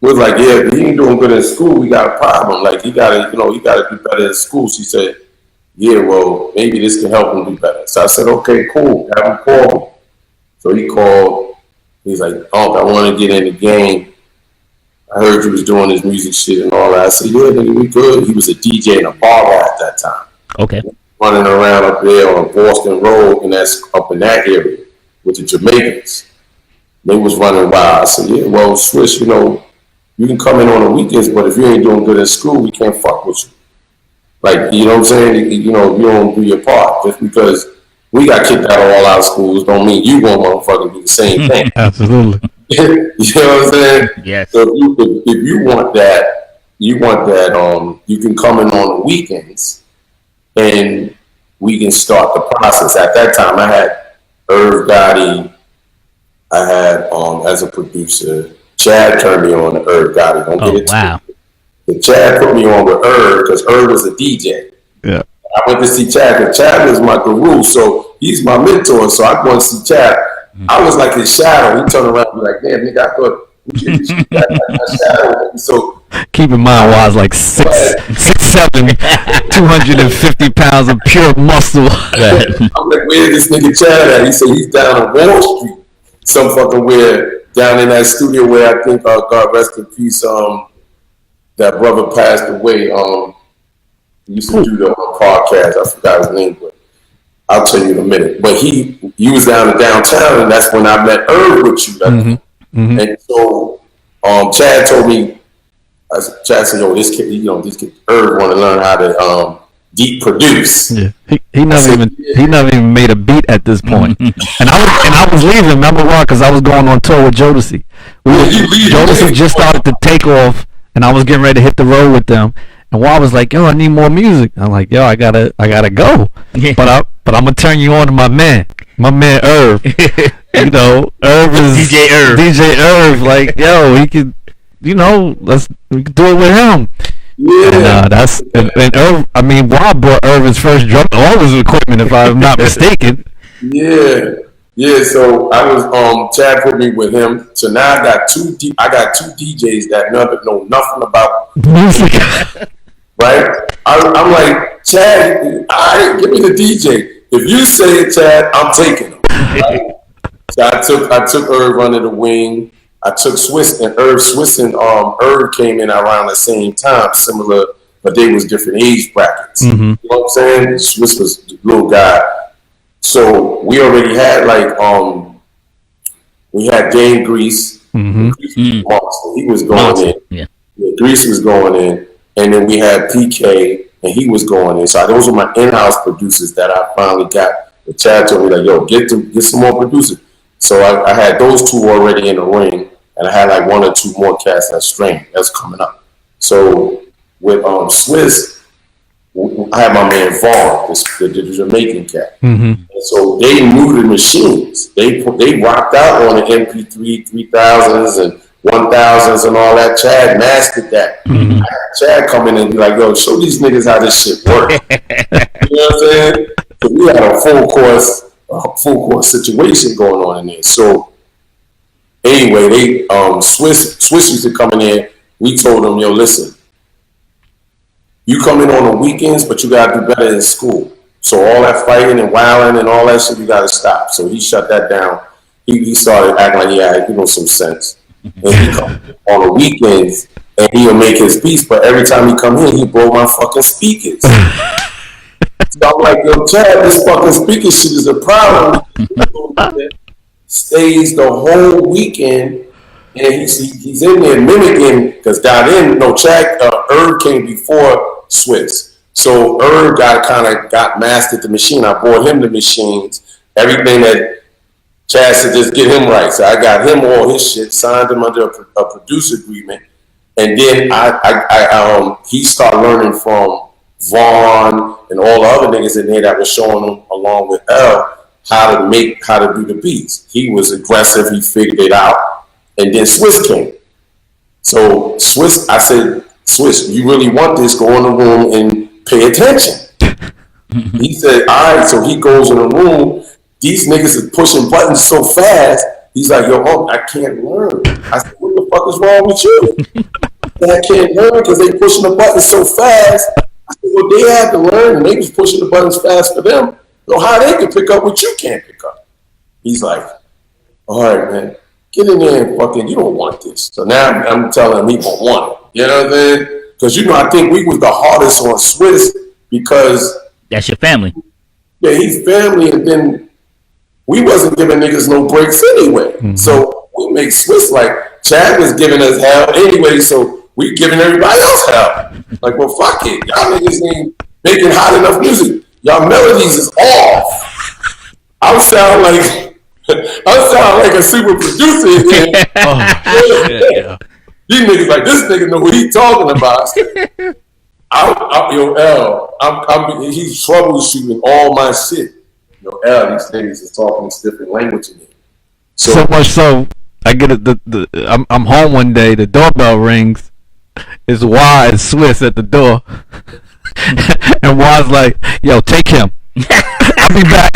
We was like, yeah, if he ain't doing good in school, we got a problem. Like, he gotta do better in school. She said, yeah, well, maybe this can help him do better. So I said, okay, cool, have him call me. So he called. He's like, oh, I want to get in the game. I heard you was doing this music shit and all that. I said, yeah, nigga, we good. He was a DJ in a bar at that time. Okay. Running around up there on Boston Road, and that's up in that area with the Jamaicans. They was running wild. I said, yeah, well, Swish, you can come in on the weekends, but if you ain't doing good in school, we can't fuck with you. Like, you know what I'm saying? You don't do your part. Just because we got kicked out of all our schools don't mean you gonna motherfucking do the same thing. Absolutely. You know what I'm saying? Yes. So if you want that, you can come in on the weekends and we can start the process. At that time, I had Irv Gotti. I had, as a producer, Chad turned me on to Irv Gotti. Don't get it wow. twisted. Chad put me on with Irv because Irv was a DJ. Yeah. I went to see Chad because Chad was my guru, so he's my mentor. So I go and see Chad. I was like his shadow. He turned around and be like, damn, nigga, I thought we get this shit back like my shadow. So keep in mind, I was like 6'7", 250 pounds of pure muscle. I'm like, where this nigga Chad at? He said he's down on Wall Street, some fucking where, down in that studio where I think, God rest in peace, that brother passed away. He used to do the podcast. I forgot his name, but I'll tell you in a minute. But he was down in downtown, and that's when I met Irv with you. And so Chad told me, Chad said, yo, this kid, Irv want to learn how to deep produce. Yeah, he never even made a beat at this point. and I was leaving. Remember why? Because I was going on tour with Jodeci. Jodeci just started to take off, and I was getting ready to hit the road with them. And Wall was like, yo, I need more music. I'm like, yo, I gotta go. Yeah. But I'm gonna turn you on to my man Irv. Irv is DJ Irv. Like, yo, he could, we can do it with him. Yeah. And Irv. I mean, Wall brought Irv his first drum, all his equipment, if I'm not mistaken. Yeah. So I was Chad put me with him. So now I got two DJs that know nothing about music. Right? I'm like, Chad, give me the DJ. If you say it, Chad, I'm taking him. Right? So I took Irv under the wing. I took Swiss and Irv. Swiss and Irv came in around the same time, similar, but they was different age brackets. Mm-hmm. You know what I'm saying? Swiss was the little guy. So we already had we had Dame Grease. Mm-hmm. Grease was monster. He was going in. Yeah, Grease was going in. And then we had PK, and he was going in. So those were my in-house producers that I finally got. And Chad told me, like, yo, get some more producers. So I had those two already in the ring, and I had like one or two more cats that's coming up. So with Swiss, I had my man Vaughn, the Jamaican cat. Mm-hmm. And so they knew the machines. They rocked out on the MP3 3000s and 1000s and all that. Chad mastered that. Mm-hmm. Chad come in and be like, yo, show these niggas how this shit works. You know what I'm saying? So we had a full course situation going on in there. So anyway, they Swiss used to come in there. We told them, yo, listen, you come in on the weekends, but you gotta do better in school. So all that fighting and wilding and all that shit, you gotta stop. So he shut that down. He started acting like he had some sense. And he come on the weekends and he'll make his piece, but every time he come in, he blow my fucking speakers. So I'm like, yo, Chad, this fucking speaker shit is a problem. Stays the whole weekend, and he's in there mimicking, because Chad, Irv came before Swiss. So Irv got mastered the machine. I bought him the machines, everything that Chad said, just get him right. So I got him all his shit, signed him under a producer agreement, and then he started learning from Vaughn and all the other niggas in there that was showing him along with L how to do the beats. He was aggressive. He figured it out, and then Swiss came. So Swiss, I said, Swiss, you really want this? Go in the room and pay attention. He said, all right. So he goes in the room. These niggas is pushing buttons so fast. He's like, yo, I can't learn. I said, what the fuck is wrong with you? I can't learn because they pushing the buttons so fast. I said, well, they had to learn, and they was pushing the buttons fast for them. So how they can pick up what you can't pick up? He's like, all right, man, get in there and fucking, you don't want this. So now I'm telling him he don't want it. You know what I'm saying? Because, you know, I think we was the hardest on Swiss because... That's your family. Yeah, he's family, and then we wasn't giving niggas no breaks anyway. Mm-hmm. So we make Swiss like, Chad was giving us hell anyway, so we giving everybody else hell. Like, well, fuck it. Y'all niggas ain't making hot enough music. Y'all melodies is off. I sound like a super producer again. Yeah. These niggas like, this nigga know what he talking about. He's troubleshooting all my shit. These niggas is talking this different language in here. So much so, I get it. I'm home one day. The doorbell rings. It's Waz Swiss at the door, and Waz like, "Yo, take him. I'll be back.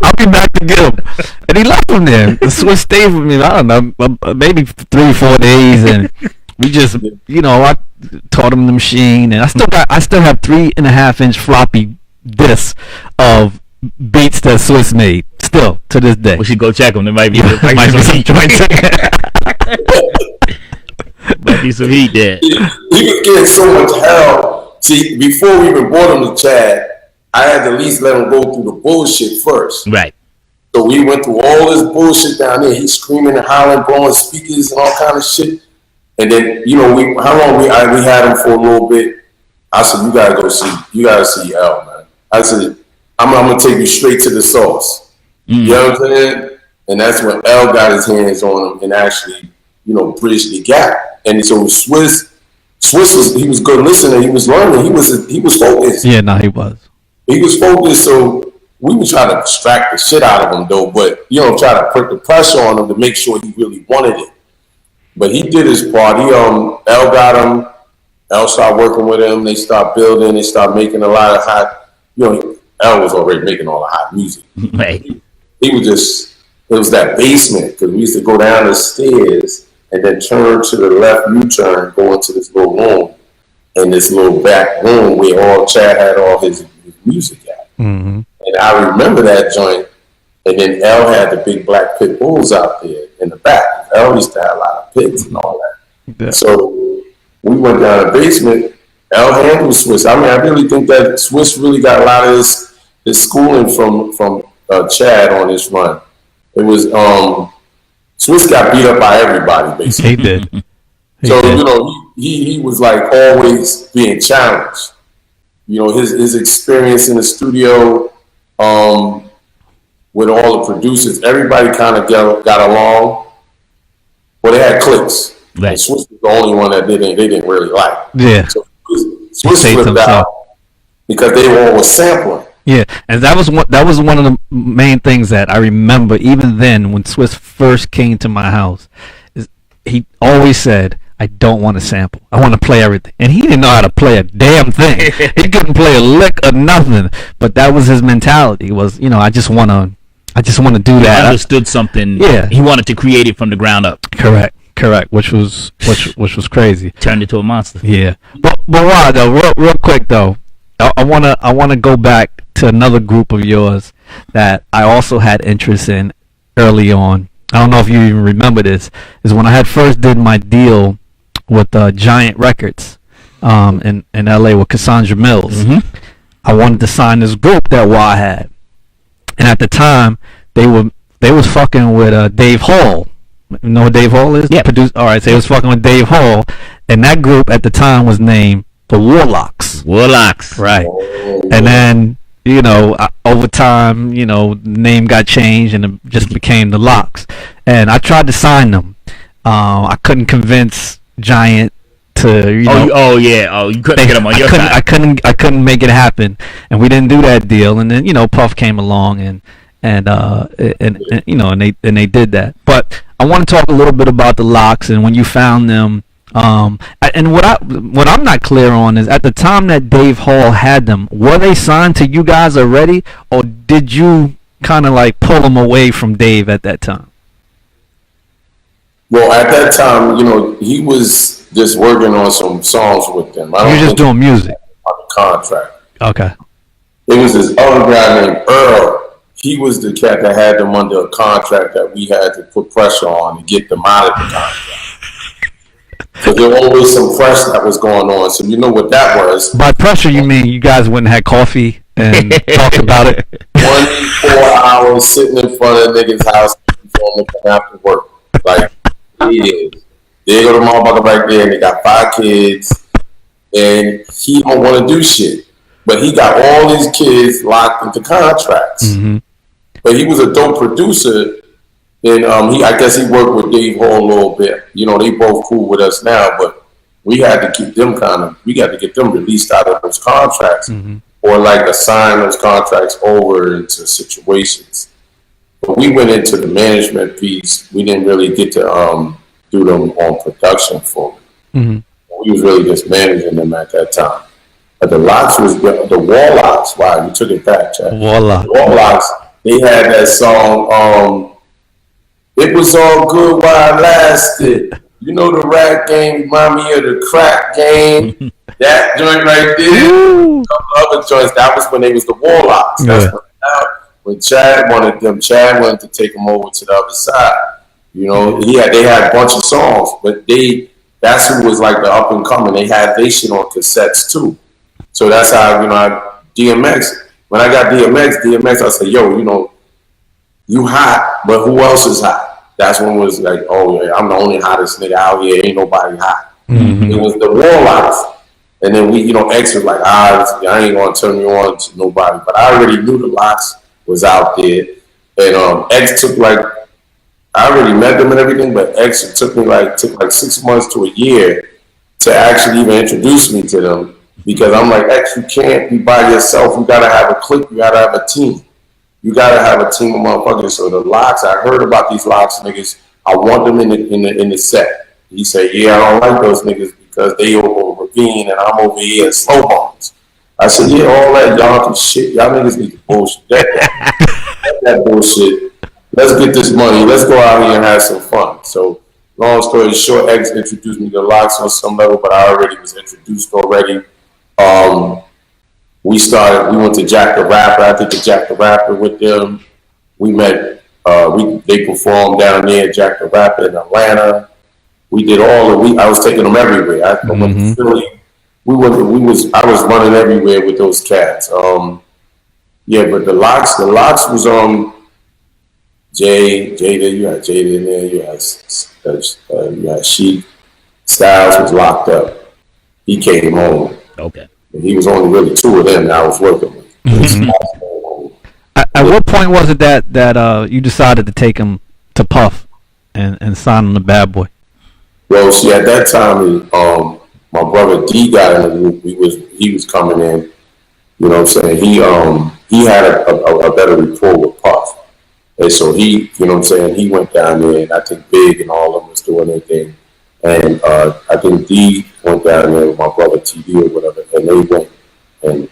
I'll be back to get him." And he left him there. The Swiss stayed with me. I don't know, maybe 3-4 days, and we just, you know, I taught him the machine, and I still have 3.5-inch floppy discs of beats that Swiss made. Still to this day. We should go check them. There might be some heat there. He was getting so much hell. See, before we even brought him to Chad, I had to at least let him go through the bullshit first. Right. So we went through all this bullshit down there. He's screaming and howling, blowing speakers and all kind of shit. And then, you know, we had him for a little bit. I said, you gotta see L, man. I said, I'm gonna take you straight to the source. You know what I'm saying? And that's when L got his hands on him and actually, you know, bridged the gap. And so Swiss was good listener. He was learning. He was focused. Yeah, no, he was. He was focused. So we would try to extract the shit out of him though, but you know, try to put the pressure on him to make sure he really wanted it. But he did his part. L got him. L started working with him. They started building. They started making a lot of hot. You know, L was already making all the hot music. Right. He was just. It was that basement because we used to go down the stairs and then turn to the left U-turn, go into this little room, and this little back room where all Chad had all his music at. Mm-hmm. And I remember that joint. And then L had the big black pit bulls out there in the back. L used to have a lot of pits and all that. Yeah. So we went down the basement. L handled Swiss. I mean, I really think that Swiss really got a lot of his schooling from Chad on this run. It was Swiss got beat up by everybody basically. He did. You know, he was like always being challenged. You know, his experience in the studio. With all the producers, everybody kind of got along. Well, they had cliques. Right. And Swiss was the only one that they didn't really like. Yeah. So Swiss flipped out because they were always sampling. Yeah, and that was one of the main things that I remember. Even then, when Swiss first came to my house, he always said, I don't want to sample. I want to play everything. And he didn't know how to play a damn thing. He couldn't play a lick or nothing. But that was his mentality. Was, you know, I just want to do that. He understood something. Yeah. He wanted to create it from the ground up. Correct. Which was crazy. Turned into a monster. Yeah. But why though? Real quick though, I wanna go back to another group of yours that I also had interest in early on. I don't know if you even remember this. Is when I had first did my deal with Giant Records in LA with Cassandra Mills. Mm-hmm. I wanted to sign this group that Y had, and at the time they was fucking with Dave Hall. You know what Dave Hall is? Yeah. All right, so they was fucking with Dave Hall, and that group at the time was named the Warlocks. Right. And then, you know, over time, you know, the name got changed and it just became the Locks. And I tried to sign them. I couldn't convince Giant to you know. You couldn't get them on your side. I couldn't make it happen, and we didn't do that deal. And then Puff came along and they did that. But I want to talk a little bit about the Lox and when you found them. And what I'm not clear on is at the time that Dave Hall had them, were they signed to you guys already, or did you kind of like pull them away from Dave at that time? Well, at that time, he was just working on some songs with them. You're just doing music. On the contract. Okay. It was this other guy named Earl. He was the cat that had them under a contract that we had to put pressure on to get them out of the contract. Because there was always some pressure that was going on. So you know what that was. By pressure, you mean you guys went and had coffee and talked about it? 24 hours sitting in front of a nigga's house before they come after work. Like, yeah. They go to the motherfucker right there and they got 5 kids. And he don't want to do shit. But he got all these kids locked into contracts. Mm-hmm. But he was a dope producer. And I guess he worked with Dave Hall a little bit. They both cool with us now, but we had to keep them we got to get them released out of those contracts, mm-hmm. or like assign those contracts over into situations. But we went into the management piece. We didn't really get to do them on production for them. Mm-hmm. We was really just managing them at that time. But the Lox was the Warlocks. Wow, you took it back, Chad. Warlocks. The Warlocks. They had that song. It was all good while it lasted. The rap game remind me of the crack game. That joint right there. A couple other joints. That was when they was the Warlocks. That's when Chad wanted to take them over to the other side. They had a bunch of songs, but that's who was like the up and coming. They had their shit on cassettes too. So that's how, DMX. When I got DMX, I said, yo, you hot, but who else is hot? That's when it was like, oh yeah, I'm the only hottest nigga out here. Ain't nobody hot. Mm-hmm. It was the Warlocks. And then we, X was like, I ain't gonna turn you on to nobody. But I already knew the Lox was out there. And X took I already met them and everything, but X took like 6 months to a year to actually even introduce me to them. Because I'm like, X, you can't be by yourself. You gotta have a clique, you gotta have a team. You gotta have a team of motherfuckers. So the Lox, I heard about these Lox niggas. I want them in the set. He said, yeah, I don't like those niggas because they over Ravine and I'm over here in Slow Bones. I said, yeah, all that y'all can shit. Y'all niggas need to bullshit. That bullshit. Let's get this money. Let's go out here and have some fun. So long story short, X introduced me to Lox on some level, but I already was introduced already. We went to Jack the Rapper. I did the Jack the Rapper with them. We met, they performed down there at Jack the Rapper in Atlanta. We did I was taking them everywhere. I went to Philly. I was running everywhere with those cats. But the Lox was Jada, you had Jada in there, you had Sheik. Styles was locked up. He came home. Okay. He was only really 2 of them that I was working with. Mm-hmm. At what point was it that you decided to take him to Puff and sign him to Bad Boy? Well, see, at that time, my brother D got in the group. He was coming in. You know what I'm saying? He had a better rapport with Puff, and so he went down there, and I think Big and all of them was doing their thing. And I think D went down there with my brother TD or whatever, and they went and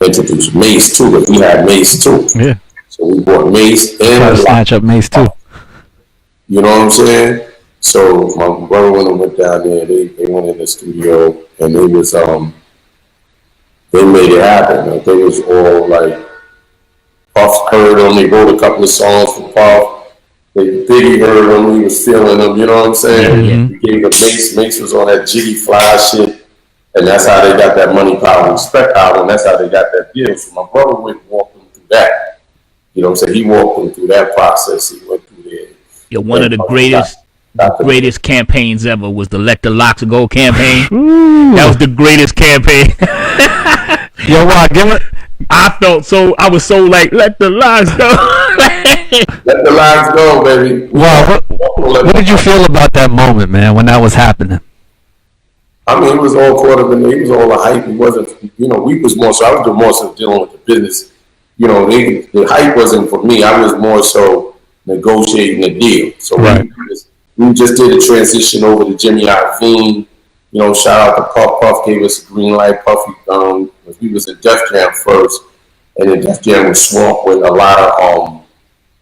introduced Mace too, but we had Mace too. Yeah. So we brought Mace and snatch up Mace too. You know what I'm saying? So my brother went down there, they went in the studio, and they made it happen. Like, they was all like, Puff heard them, they wrote a couple of songs for Puff. Biggie heard him, he was feeling them, you know what I'm saying? Mm-hmm. We gave him Mace was on that Jiggy Fly shit, and that's how they got that Money, Power, and Respect album, and that's how they got that deal. So my brother went and walked them through that. You know what I'm saying? He walked them through that process, he went through there. Yeah, one of the greatest campaigns ever was the Let the Lox Go campaign. That was the greatest campaign. Yo, what? Give it. I was so like, let the Lox go. Let the Lox go, baby. Wow, what did you feel about that moment, man, when that was happening? I mean, it was all caught up in there. It was all the hype. It wasn't, we was more so, I was doing more so dealing with the business. The hype wasn't for me. I was more so negotiating the deal. So right. we just did a transition over to Jimmy Iovine. Shout out to Puff. Puff gave us a green light. Puffy, we was in Def Jam first, and then Def Jam was swamped with a lot of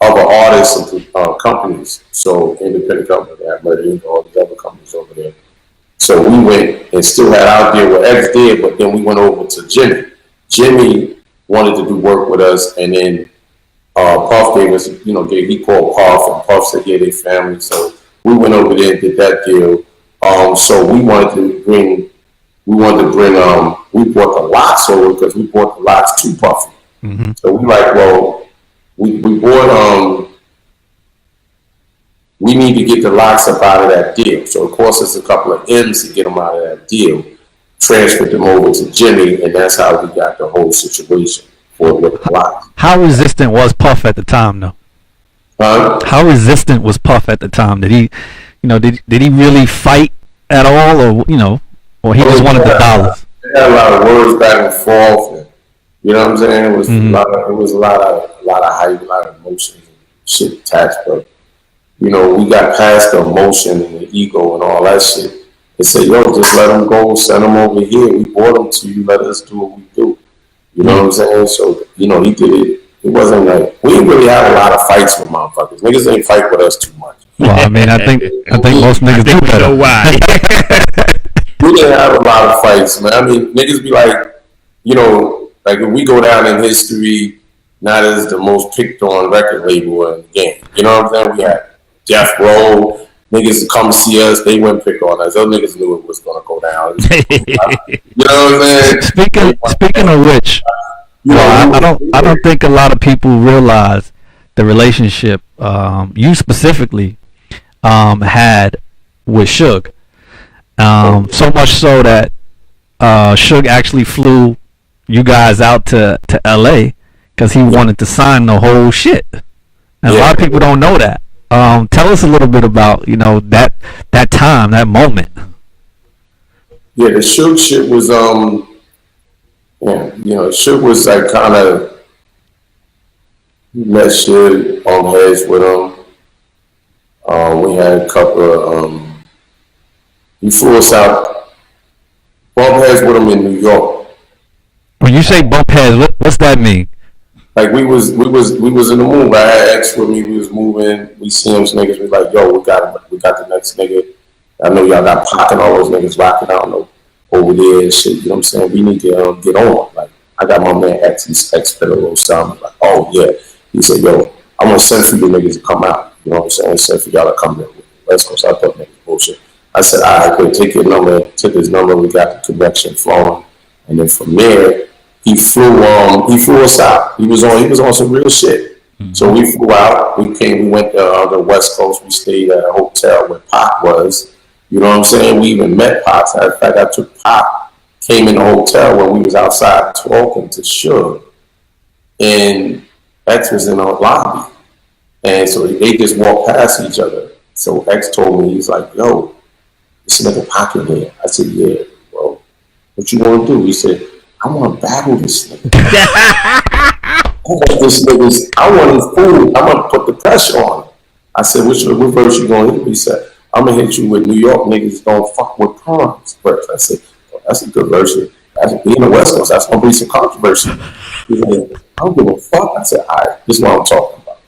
other artists and companies. So independent companies, Murder Inc., all these other companies over there. So we went and still had our deal with X did, but then we went over to Jimmy. Jimmy wanted to do work with us, and then Puff gave us, he called Puff, and Puff said, yeah, they family. So we went over there and did that deal. So we brought the lots over because we brought the lots to Puffy. Mm-hmm. So we we bought, we need to get the locks up out of that deal. So it cost us a couple of M's to get them out of that deal. Transferred them over to Jimmy, and that's how we got the whole situation for the locks. How resistant was Puff at the time, though? How resistant was Puff at the time? Did he, did he really fight at all, or he just wanted the dollars? They had a lot of words back and forth. And, you know what I'm saying? It was a lot of hype, a lot of emotions and shit attached, but. We got past the emotion and the ego and all that shit. They said, yo, just let them go, send them over here. We brought them to you, let us do what we do. You know what I'm saying? So, he did it. It wasn't like, we didn't really have a lot of fights with motherfuckers. Niggas ain't fight with us too much. Well, I mean, I think most niggas do better. Know why. We didn't have a lot of fights, man. I mean, niggas be like, like if we go down in history, not as the most picked on record label in the game. You know what I'm saying? We had Death Row, niggas come see us, they wouldn't pick on us. Those niggas knew it was gonna go down. You know what I'm saying? Speaking of which, I don't think a lot of people realize the relationship you specifically had with Suge. So much so that Suge actually flew you guys out to LA because he wanted to sign the whole shit. And a lot of people don't know that. Tell us a little bit about that time, that moment. Yeah, the Suge shit was Suge was like kind of met shit on heads with him. We had a couple of he flew us out, bump heads with him in New York. When you say bump heads, what's that mean? Like we was in the move. I had X with me. We was moving. We see them niggas. We like, yo, we got the next nigga. I know y'all got Pac and all those niggas rocking out over there and shit. You know what I'm saying? We need to get on. Like I got my man X. He's expert a little something. Like, oh yeah. He said, yo, I'm gonna send for you niggas to come out. You know what I'm saying? Send for y'all to come in. Let's go. So I thought niggas bullshit. I said, all right, good. Take your number. Took his number. We got the connection flowing, and then from there. He flew us out. He was on some real shit. Mm-hmm. So we flew out. We went to the West Coast. We stayed at a hotel where Pac was. You know what I'm saying? We even met Pac. In fact, I took Pac, came in the hotel when we was outside talking to Suge. And X was in our lobby. And so they just walked past each other. So X told me, he's like, yo, this nigga Pac in here. I said, yeah, well, what you want to do? He said, I want to battle this nigga. I want his food. I want to put the pressure on him. I said, what verse you going to hit? He said, I'm going to hit you with New York niggas don't fuck with Pons verse. I said, well, that's a good verse. Being the West Coast, that's going to be some controversy. He's like, I don't give a fuck. I said, all right, this is what I'm talking about.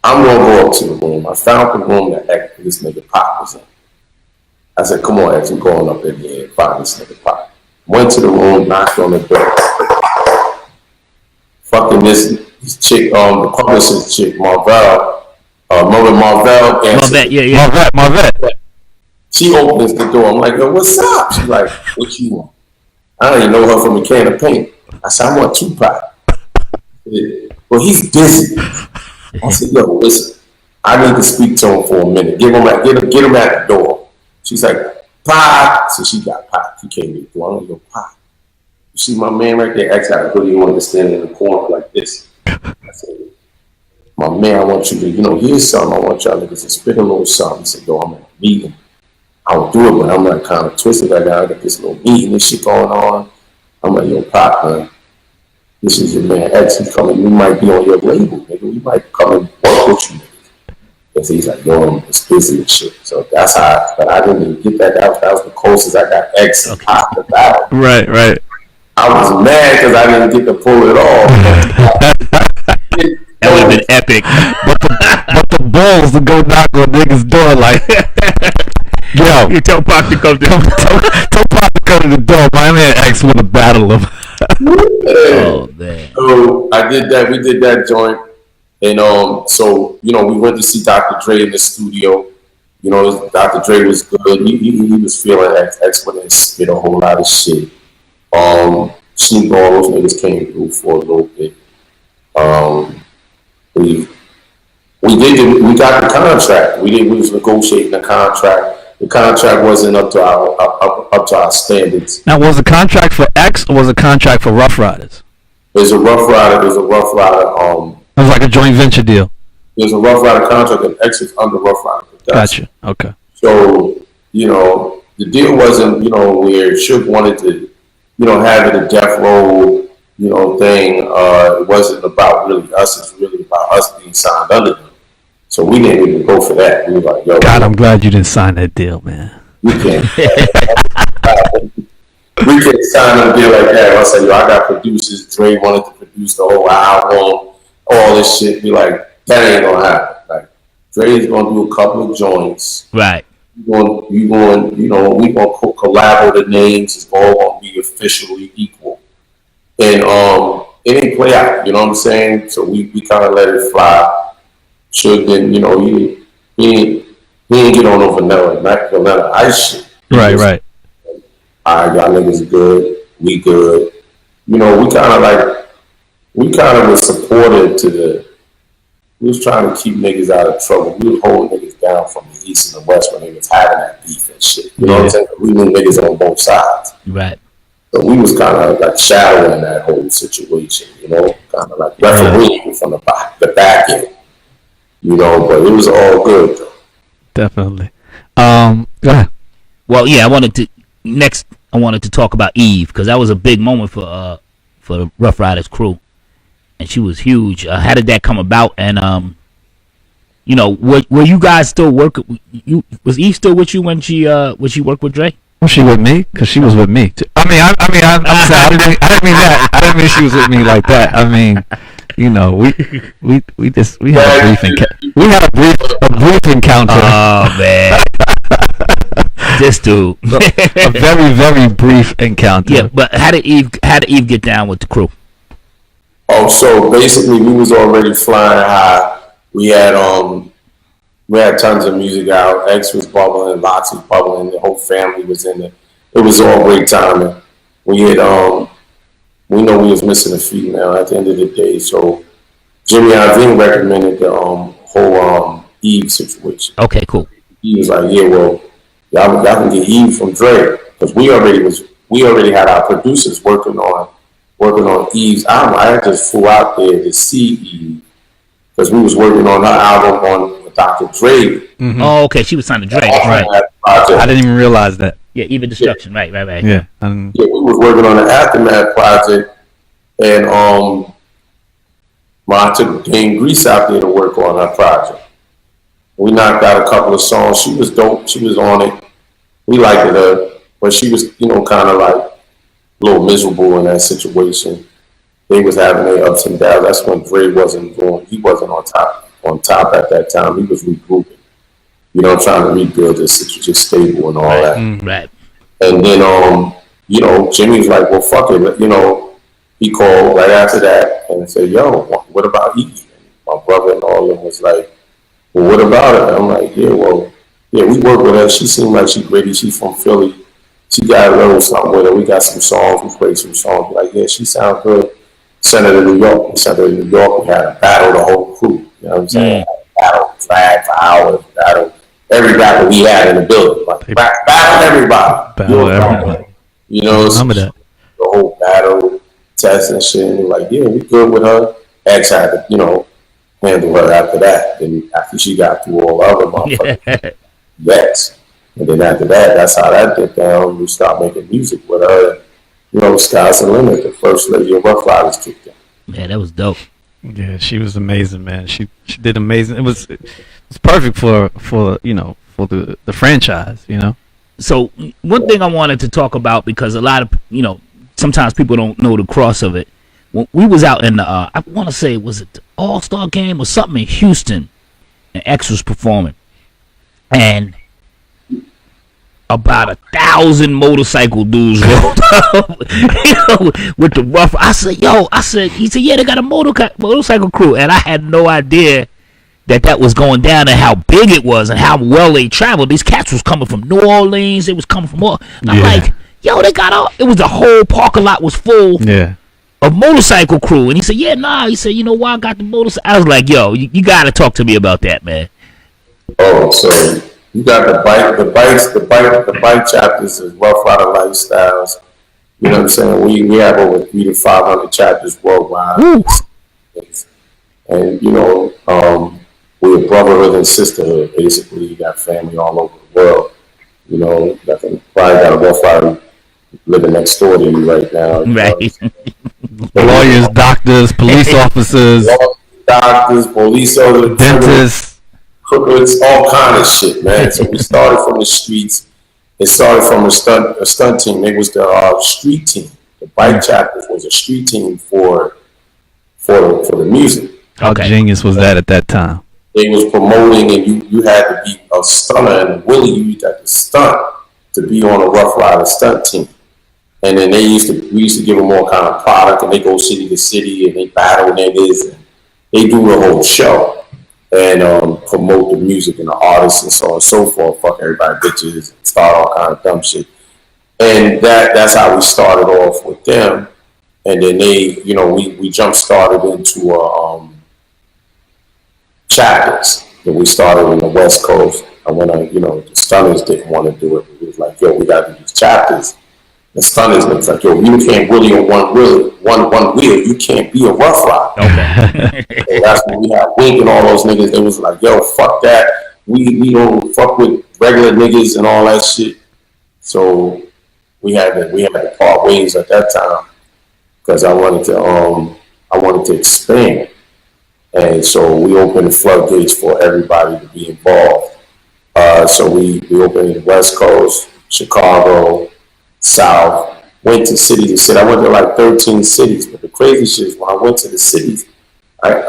I'm going to go up to the room. I found the room that this nigga Pac was in. I said, come on, X, we're going up in there and find this nigga Pac. Went to the room, knocked on the door. Fucking this chick, the publicist chick, Marvell. Marvette. She opens the door. I'm like, yo, what's up? She's like, what you want? I don't even know her from a can of paint. I said, I want Tupac. Well, he's busy. I said, yo, listen, I need to speak to him for a minute. Get him at the door. She's like, Pac. So she got Pac. He came in the door. I'm like, yo, Pac. You see my man right there? X out. Really wanted to stand in the corner like this. I said, my man, I want you to, here's something. I want y'all niggas to spit a little something. He said, yo, I'm at a meeting. I would do it, but I'm like kind of twisted right now. I got this little meeting and shit going on. I'm like, yo, Pop, man, this is your man X. He's coming. We might be on your label, nigga. We might come and work with you. And so he's like, yo, I'm just busy and shit. So that's how, but I didn't even get that out. That was the closest I got X and Pop to battle. Right, right. I was mad because I didn't get to pull it off. That would have been epic. But the balls to go knock on niggas' door like, yo, You tell Pop to come to tell Pop to come to the door. My man X want to battle him. Oh man. So I did that. We did that joint, and so we went to see Dr. Dre in the studio. Dr. Dre was good. He was feeling X went and spit a whole lot of shit. Snoop Dogg, those niggas came through for a little bit. We got the contract. We was negotiating the contract. The contract wasn't up to our standards. Now, was the contract for X or was the contract for Rough Riders? There's a Rough Rider. It was like a joint venture deal. There's a Rough Rider contract, and X is under Rough Rider. Gotcha. Okay. So the deal wasn't where Suge wanted to have it a death row thing. It wasn't about really us. It's really about us being signed under them. So we didn't even go for that. We were like, yo, God, I'm glad you didn't sign that deal, man. We can't. We can't sign a deal like that. I said, yo, I got producers. Dre wanted to produce the whole album, all this shit. Be like, that ain't gonna happen. Like, Dre's gonna do a couple of joints. Right. We gonna collab the names. It's all gonna be officially equal. And it didn't play out. You know what I'm saying? So we kind of let it fly. Suge didn't, he didn't get on no vanilla ice shit. Right. All right, y'all niggas good. We good. We kind of was supportive to we was trying to keep niggas out of trouble. We was holding niggas down from the east and the west when they was having that beef and shit. You know what I'm saying? We knew niggas on both sides. Right. So we was kind of like shadowing that whole situation, kind of like refereeing from the back end, but it was all good though. Definitely. Go ahead. Well, yeah, I wanted to talk about Eve because that was a big moment for the Rough Riders crew, and she was huge. How did that come about? And were you guys still working? Was Eve still with you when she worked with Dre? Was she with me? Because she was with me. I'm saying I didn't mean that. I didn't mean she was with me like that. I mean, we had a brief encounter. Oh man. This dude. A very, very brief encounter. Yeah, but how did Eve get down with the crew? Oh, so basically we was already flying high. We had tons of music out. X was bubbling, Lox was bubbling, the whole family was in it. It was all great timing. We had we know we was missing a female at the end of the day, so Jimmy Iovine recommended the whole Eve situation. Okay, cool. He was like, yeah, well, y'all can get Eve from Dre because we already had our producers working on Eve's album. I just flew out there to see Eve because we was working on her album with Dr. Dre. Mm-hmm. Oh, okay, she was signed to Dre. Right. I didn't even realize that. Yeah, Even Destruction. Yeah. Right. Yeah. We was working on the Aftermath project, and I took Dame Grease out there to work on her project. We knocked out a couple of songs. She was dope. She was on it. We liked her, but she was, kind of like a little miserable in that situation. They was having their ups and downs. That's when Dre wasn't going. He wasn't on top at that time. He was regrouping. Trying to rebuild the situation stable and all that. Right. And then, Jimmy was like, well, fuck it. He called right after that and said, yo, what about Eve? And my brother and all of them was like, well, what about her? I'm like, we work with her. She seemed like she's gritty. She's from Philly. She got a little something with her. We got some songs. We played some songs. Like, yeah, she sounds good. Sent her to New York. We sent her to New York. We had a battle, the whole crew. You know what I'm saying? Battle, drag for hours, battle. Every battle we had in the building. Like, battle everybody. Battle everybody. The whole battle, test and shit. And we're like, yeah, we good with her. X had to, handle her after that. And after she got through all the other motherfuckers. Yes. And then after that, that's how that went down. We started making music with her. You know, Sky's the Limit, the first lady of Rough Riders kicked in. Man, that was dope. Yeah, she was amazing, man. She did amazing. It was perfect for the franchise, you know. So one thing I wanted to talk about, because a lot of sometimes people don't know the cross of it. When we was out in the I want to say, was it the All-Star game or something in Houston, and X was performing, and about 1,000 motorcycle dudes rolled up, with the rough. I said, he said, yeah, they got a motorcycle crew, and I had no idea that was going down and how big it was and how well they traveled. These cats was coming from New Orleans. They was coming from all. I'm like, yo, they got all. It was the whole parking lot was full. Yeah. Of motorcycle crew. And he said, yeah, nah. He said, you know why I got the motorcycle? I was like, yo, you got to talk to me about that, man. Oh, so you got the bike chapters is Rough Rider Lifestyles. You know what I'm saying? We have over 300 to 500 chapters worldwide. Woo. And we're brotherhood and sisterhood. Basically, you got family all over the world. You know, probably got a Rough Rider living next door to you right now. Right. Lawyers, doctors, police officers, police officers, dentists, cookers, all kind of shit, man. So we started from the streets. It started from a stunt team. It was the street team. The bike chapters was a street team for the music. How genius was that at that time? They was promoting, and you had to be a stunner, and Willie, you had to stunt to be on a Rough Rider stunt team. And then we used to give them all kind of product, and they go city to city, and they battle niggas, and they do the whole show, and promote the music and the artists and so on and so forth. Fuck everybody bitches, and start all kind of dumb shit. And that's how we started off with them. And then we jump started into chapters. And we started in the West Coast. And when the Stunners didn't want to do it, we was like, yo, we got to do these chapters. The Stunners was like, yo, you can't really on one wheel. You can't be a Rough Rider. Okay. And that's when we had Wink and all those niggas. They was like, yo, fuck that. We don't fuck with regular niggas and all that shit. So we had to part ways at that time because I wanted to expand. And so we opened the floodgates for everybody to be involved. So we opened in the West Coast, Chicago, South, went to city to city. I went to like 13 cities, but the crazy shit is when I went to the cities, I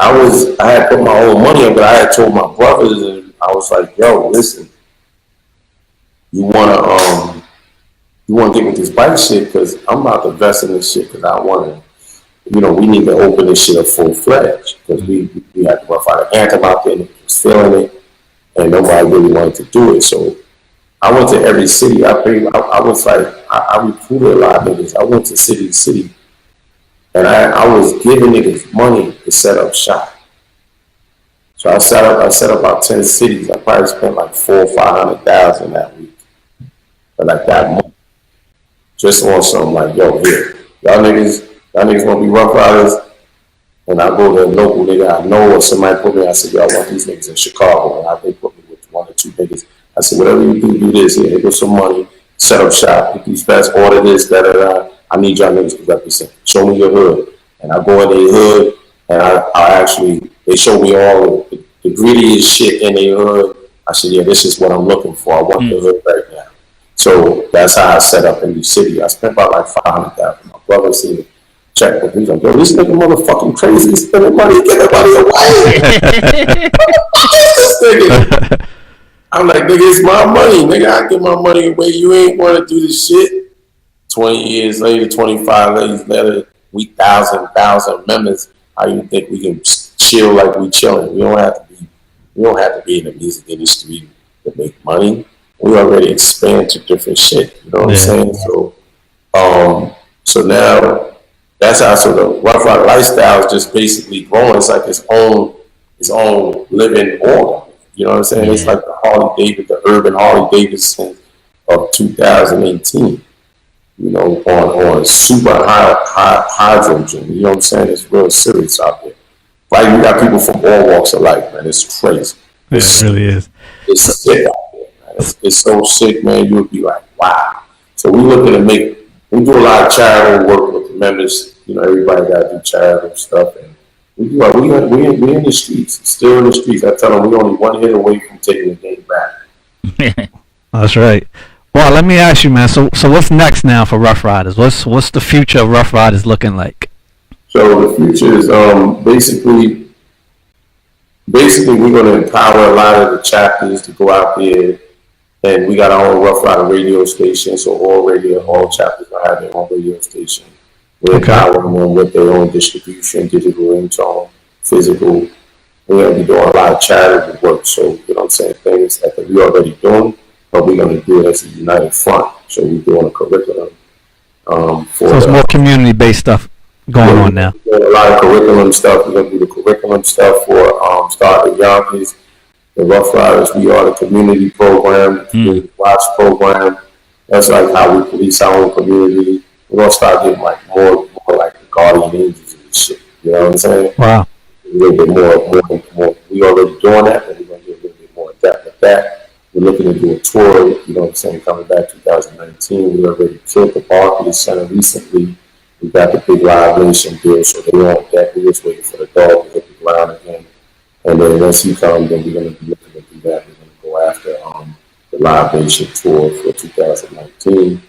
had put my own money up, but I had told my brothers, and I was like, yo, listen, you wanna get with this bike shit, because I'm about to invest in this shit, because I want to, we need to open this shit up full-fledged, because we had the Rough Rider anthem out there, and was feeling it, and nobody really wanted to do it. So I went to every city. I was like, I recruited a lot of niggas. I went to city, and I was giving niggas money to set up shop. So I set up about 10 cities. I probably spent like $400,000 or $500,000 that week, but like that month, just on something like, yo, here, y'all niggas want to be Rough Riders, and I go to a local nigga I know, or somebody put me. I said, y'all want these niggas in Chicago, and they put me with one or two niggas. I said, whatever you do this. Here, here goes some money. Set up shop. Get these best. Order this. Da da da. I need y'all niggas to represent. Show me your hood. And I go in their hood, and they show me all the grittiest shit in their hood. I said, yeah, this is what I'm looking for. I want the hood right now. So that's how I set up in the city. I spent about like $500,000. My brother seen it. Check with me. He's like, yo, this nigga motherfucking crazy. He's spending money, getting money away. What is this nigga? I'm like, nigga, it's my money. Nigga, I give my money away. You ain't want to do this shit. 20 years later, 25 years later, we thousand members. How you think we can chill like we chilling? We don't have to be in the music industry to make money. We already expand to different shit. You know what I'm saying? So now that's how the Rough Rider lifestyle is just basically growing. It's like its own living organ. You know what I'm saying? Yeah. It's like the urban Harley Davidson of 2018. On super high hydrogen. You know what I'm saying? It's real serious out there. Like, we got people from all walks of life, man. It's crazy. It really is. It's sick out there, man. It's so sick, man. You'll be like, wow. So we looking to we do a lot of charitable work with the members. You know, everybody got to do charitable stuff, and we in the streets, still in the streets. I tell them we only one hit away from taking the game back. That's right. Well, let me ask you, man. So what's next now for Rough Riders? What's the future of Rough Riders looking like? So the future is basically we're going to empower a lot of the chapters to go out there, and we got our own Rough Rider radio station. So all chapters will have their own radio station. We're empowering them with their own distribution, digital ringtone, physical. We're going to be doing a lot of charitable work. So, you know what I'm saying, things that we're already doing, but we're going to do it as a united front. So we're doing a curriculum. So it's more community-based stuff going on now. We're doing a lot of curriculum stuff. We're going to do the curriculum stuff for Start the Yankees, the Rough Riders. We are the community program, the community watch program. That's like how we police our own community. We're going to start getting like more like the guardian angels and shit. You know what I'm saying? Wow. A little bit more. We already doing that, but we're going to get a little bit more in depth with that. We're looking to do a tour, you know what I'm saying, coming back 2019. We already killed the Barclays Center recently. We got the big Live Nation deal, so they want that. We're just waiting for the dog to hit the ground again. And then once he comes, then we're going to be looking to do that. We're going to go after the Live Nation tour for 2019.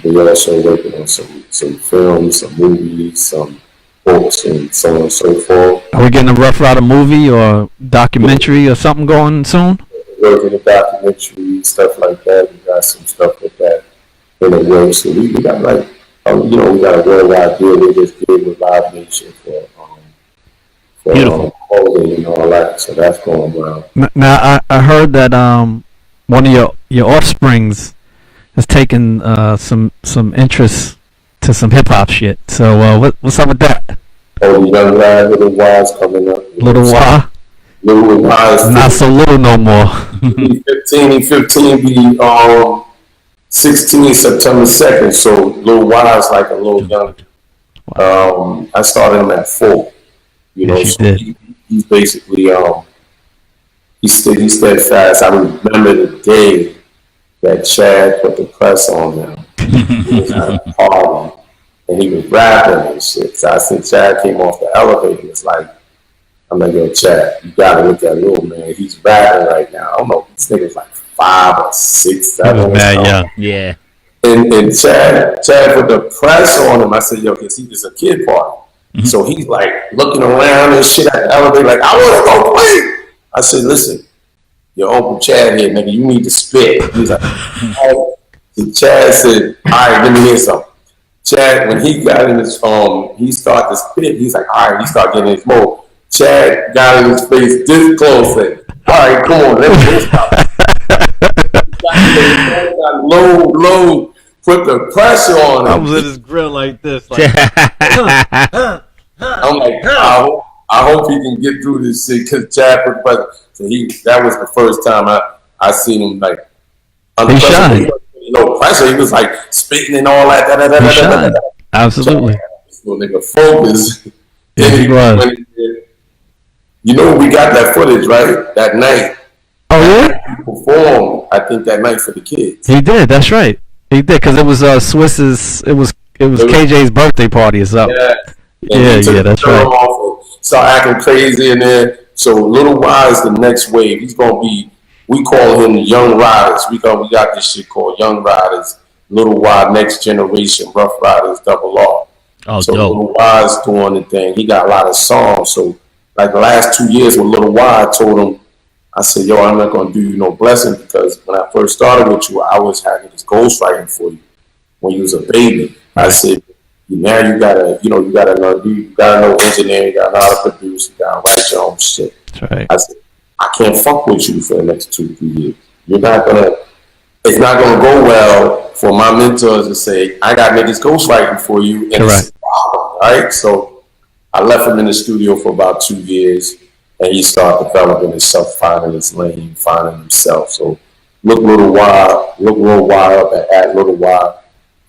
We're also working on some films, some movies, some books, and so on and so forth. Are we getting a Rough Rider movie or documentary or something going soon? We're working a documentary, stuff like that. We got some stuff like that in the works. So we got like, we got a worldwide deal we just did with Live Nation for holding and all that. So that's going well. Now I heard that one of your offsprings has taken some interest to some hip hop shit. So what's up with that? Oh, the young lad, Little Wise coming up. Little Wise? Little Wise. Not so little no more. He 15, be 16 September 2nd. So Little Wise like a little young. I started him at 4. You know, yes, so he's basically he's steadfast. I remember the day that Chad put the press on him. He was at a party and he was rapping and shit. So I said Chad came off the elevator and it's like, I'm like, yo, Chad, you gotta look at Lil man. He's rapping right now. I don't know, this nigga's like 5 or 6, 7. Yeah. And Chad put the press on him. I said, yo, cause he was a kid party. Mm-hmm. So he's like looking around and shit at the elevator, like, I wanna go play. I said, listen, your Uncle Chad here, nigga, you need to spit. He's like, oh. So Chad said, all right, let me hear something. Chad, when he got in his he started to spit. He's like, all right, he started getting his mode. Chad got in his face this close and, all right, come on, let's stop. Got low, put the pressure on him. I was at his grill like this. Like, I'm like, I hope he can get through this shit because Chad put pressure. So that was the first time I seen him like under pressure. No pressure. He was like spitting and all that. Absolutely. So nigga focus. Yeah, he was. You know, we got that footage, right? That night. Oh, yeah? He performed, I think, that night for the kids. He did, that's right. He did, because it was Swiss's, it was KJ's birthday party or something. Yeah, that's right. Start acting crazy in there. So Little Wise, the next wave, he's going to be, we call him Young Riders. We got this shit called Young Riders, Little Wise, Next Generation, Rough Riders, Double R. Oh, so dope. Little Wise doing the thing. He got a lot of songs. So like the last 2 years with Little Wise, I told him, I said, yo, I'm not going to do you no blessing because when I first started with you, I was having this ghostwriting for you when you was a baby. I said, now you gotta learn, you gotta know engineering, you gotta know how to produce, you gotta write your own shit. That's right. I said, I can't fuck with you for the next 2-3 years. It's not gonna go well for my mentors to say, I got niggas ghostwriting for you. And it's a problem, right? So I left him in the studio for about 2 years and he started developing himself, finding his lane, finding himself. So look Little Wild up at Little Wild.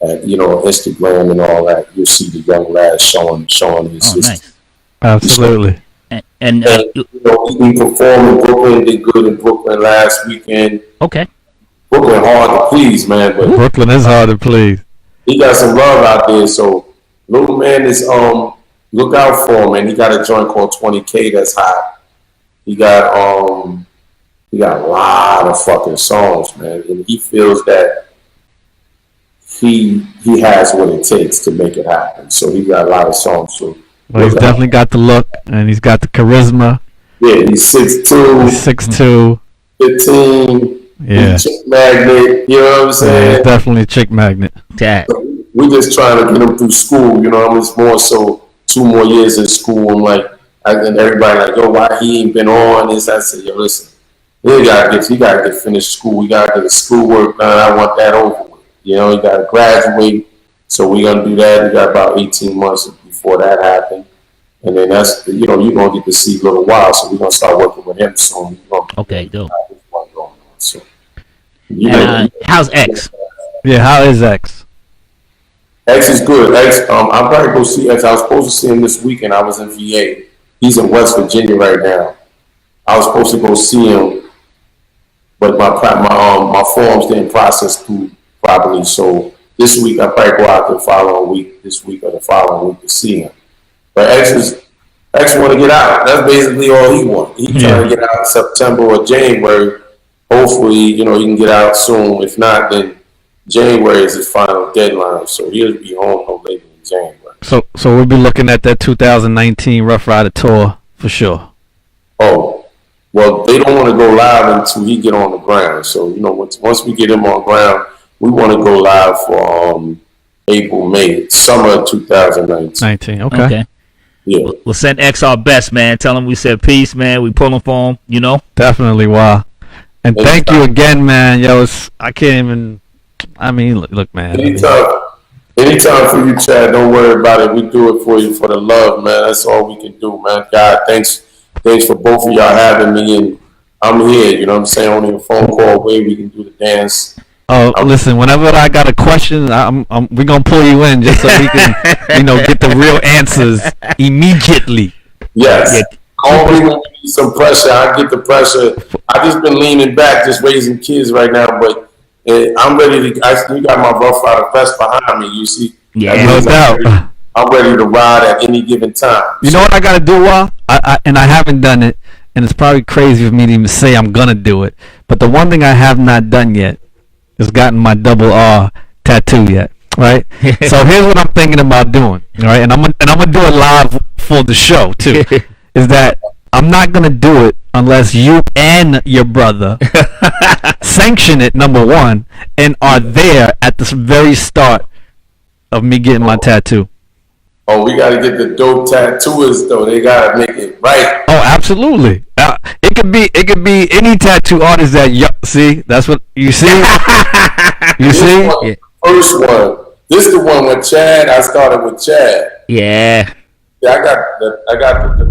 And Instagram and all that, you'll see the young lad showing his nice. Absolutely. And he performed in Brooklyn, did good in Brooklyn last weekend. Okay. Brooklyn hard to please, man, but Brooklyn is hard to please. he got some love out there. So little man is look out for him, man. He got a joint called 20K that's hot. He got a lot of fucking songs, man, and he feels that he has what it takes to make it happen. So he got a lot of songs. So Well, he's definitely got the look, and he's got the charisma. yeah, he's 6'2", He's 6'2". 15. Yeah. He's chick magnet. You know what I'm Yeah, saying? he's definitely a chick magnet. That. We just trying to get him through school. You know, I mean, it's more so 2 more years in school. I'm like, and everybody like, yo, why he ain't been on this? I said, yo, listen, he gotta get finished school. We gotta get his schoolwork done. I want that over with. You know, he gotta graduate. So we're gonna do that. We got about 18 months before that happened. And then that's, you know, you're gonna get to see Little Wild. So we're gonna start working with him soon. Okay, dope. So, And, how's X? Yeah, how is X? X is good. X, I'll probably go see X. I was supposed to see him this weekend. I was in VA. He's in West Virginia right now. I was supposed to go see him, but my forms didn't process through properly. So this week I probably go out the following week, this week or the following week to see him. But X want to get out. That's basically all he wants. He's trying to get out in September or January. Hopefully, you know, he can get out soon. If not, then January is his final deadline. So he'll be home no later than January. So we'll be looking at that 2019 Rough Rider tour for sure. Oh, well, they don't want to go live until he get on the ground. So, you know, once we get him on ground, we want to go live for April, May, summer of 2019. Okay. Yeah. We'll send X our best, man. Tell him we said peace, man. We pulling for him, you know? Definitely, wow. And thank you again, man. Yo, I can't even. I mean, look, man. Anytime for you, Chad. Don't worry about it. We do it for you for the love, man. That's all we can do, man. God, thanks for both of y'all having me, and I'm here. You know what I'm saying? Only a phone call away, we can do the dance. Oh, listen. Whenever I got a question, we're gonna pull you in just so we can, you know, get the real answers immediately. Yes. Yeah. Call me when you need some pressure. I get the pressure. I just been leaning back, just raising kids right now, but I'm ready to. You got my Rough Rider vest behind me. You see? Yeah, no doubt. I'm ready to ride at any given time. You know what I gotta do, and I haven't done it, and it's probably crazy for me to even say I'm gonna do it. But the one thing I have not done yet is gotten my double R tattoo yet. Right? So here's what I'm thinking about doing. All right, and I'm gonna do it live for the show too. Is that I'm not gonna do it unless you and your brother sanction it, number one, and are there at the very start of me getting my tattoo. Oh, we gotta get the dope tattooers though. They gotta make it right. Oh, absolutely. It could be any tattoo artist that see. That's what you see. You see? Yeah. First one. This is the one with Chad. I started with Chad. Yeah. Yeah, I got the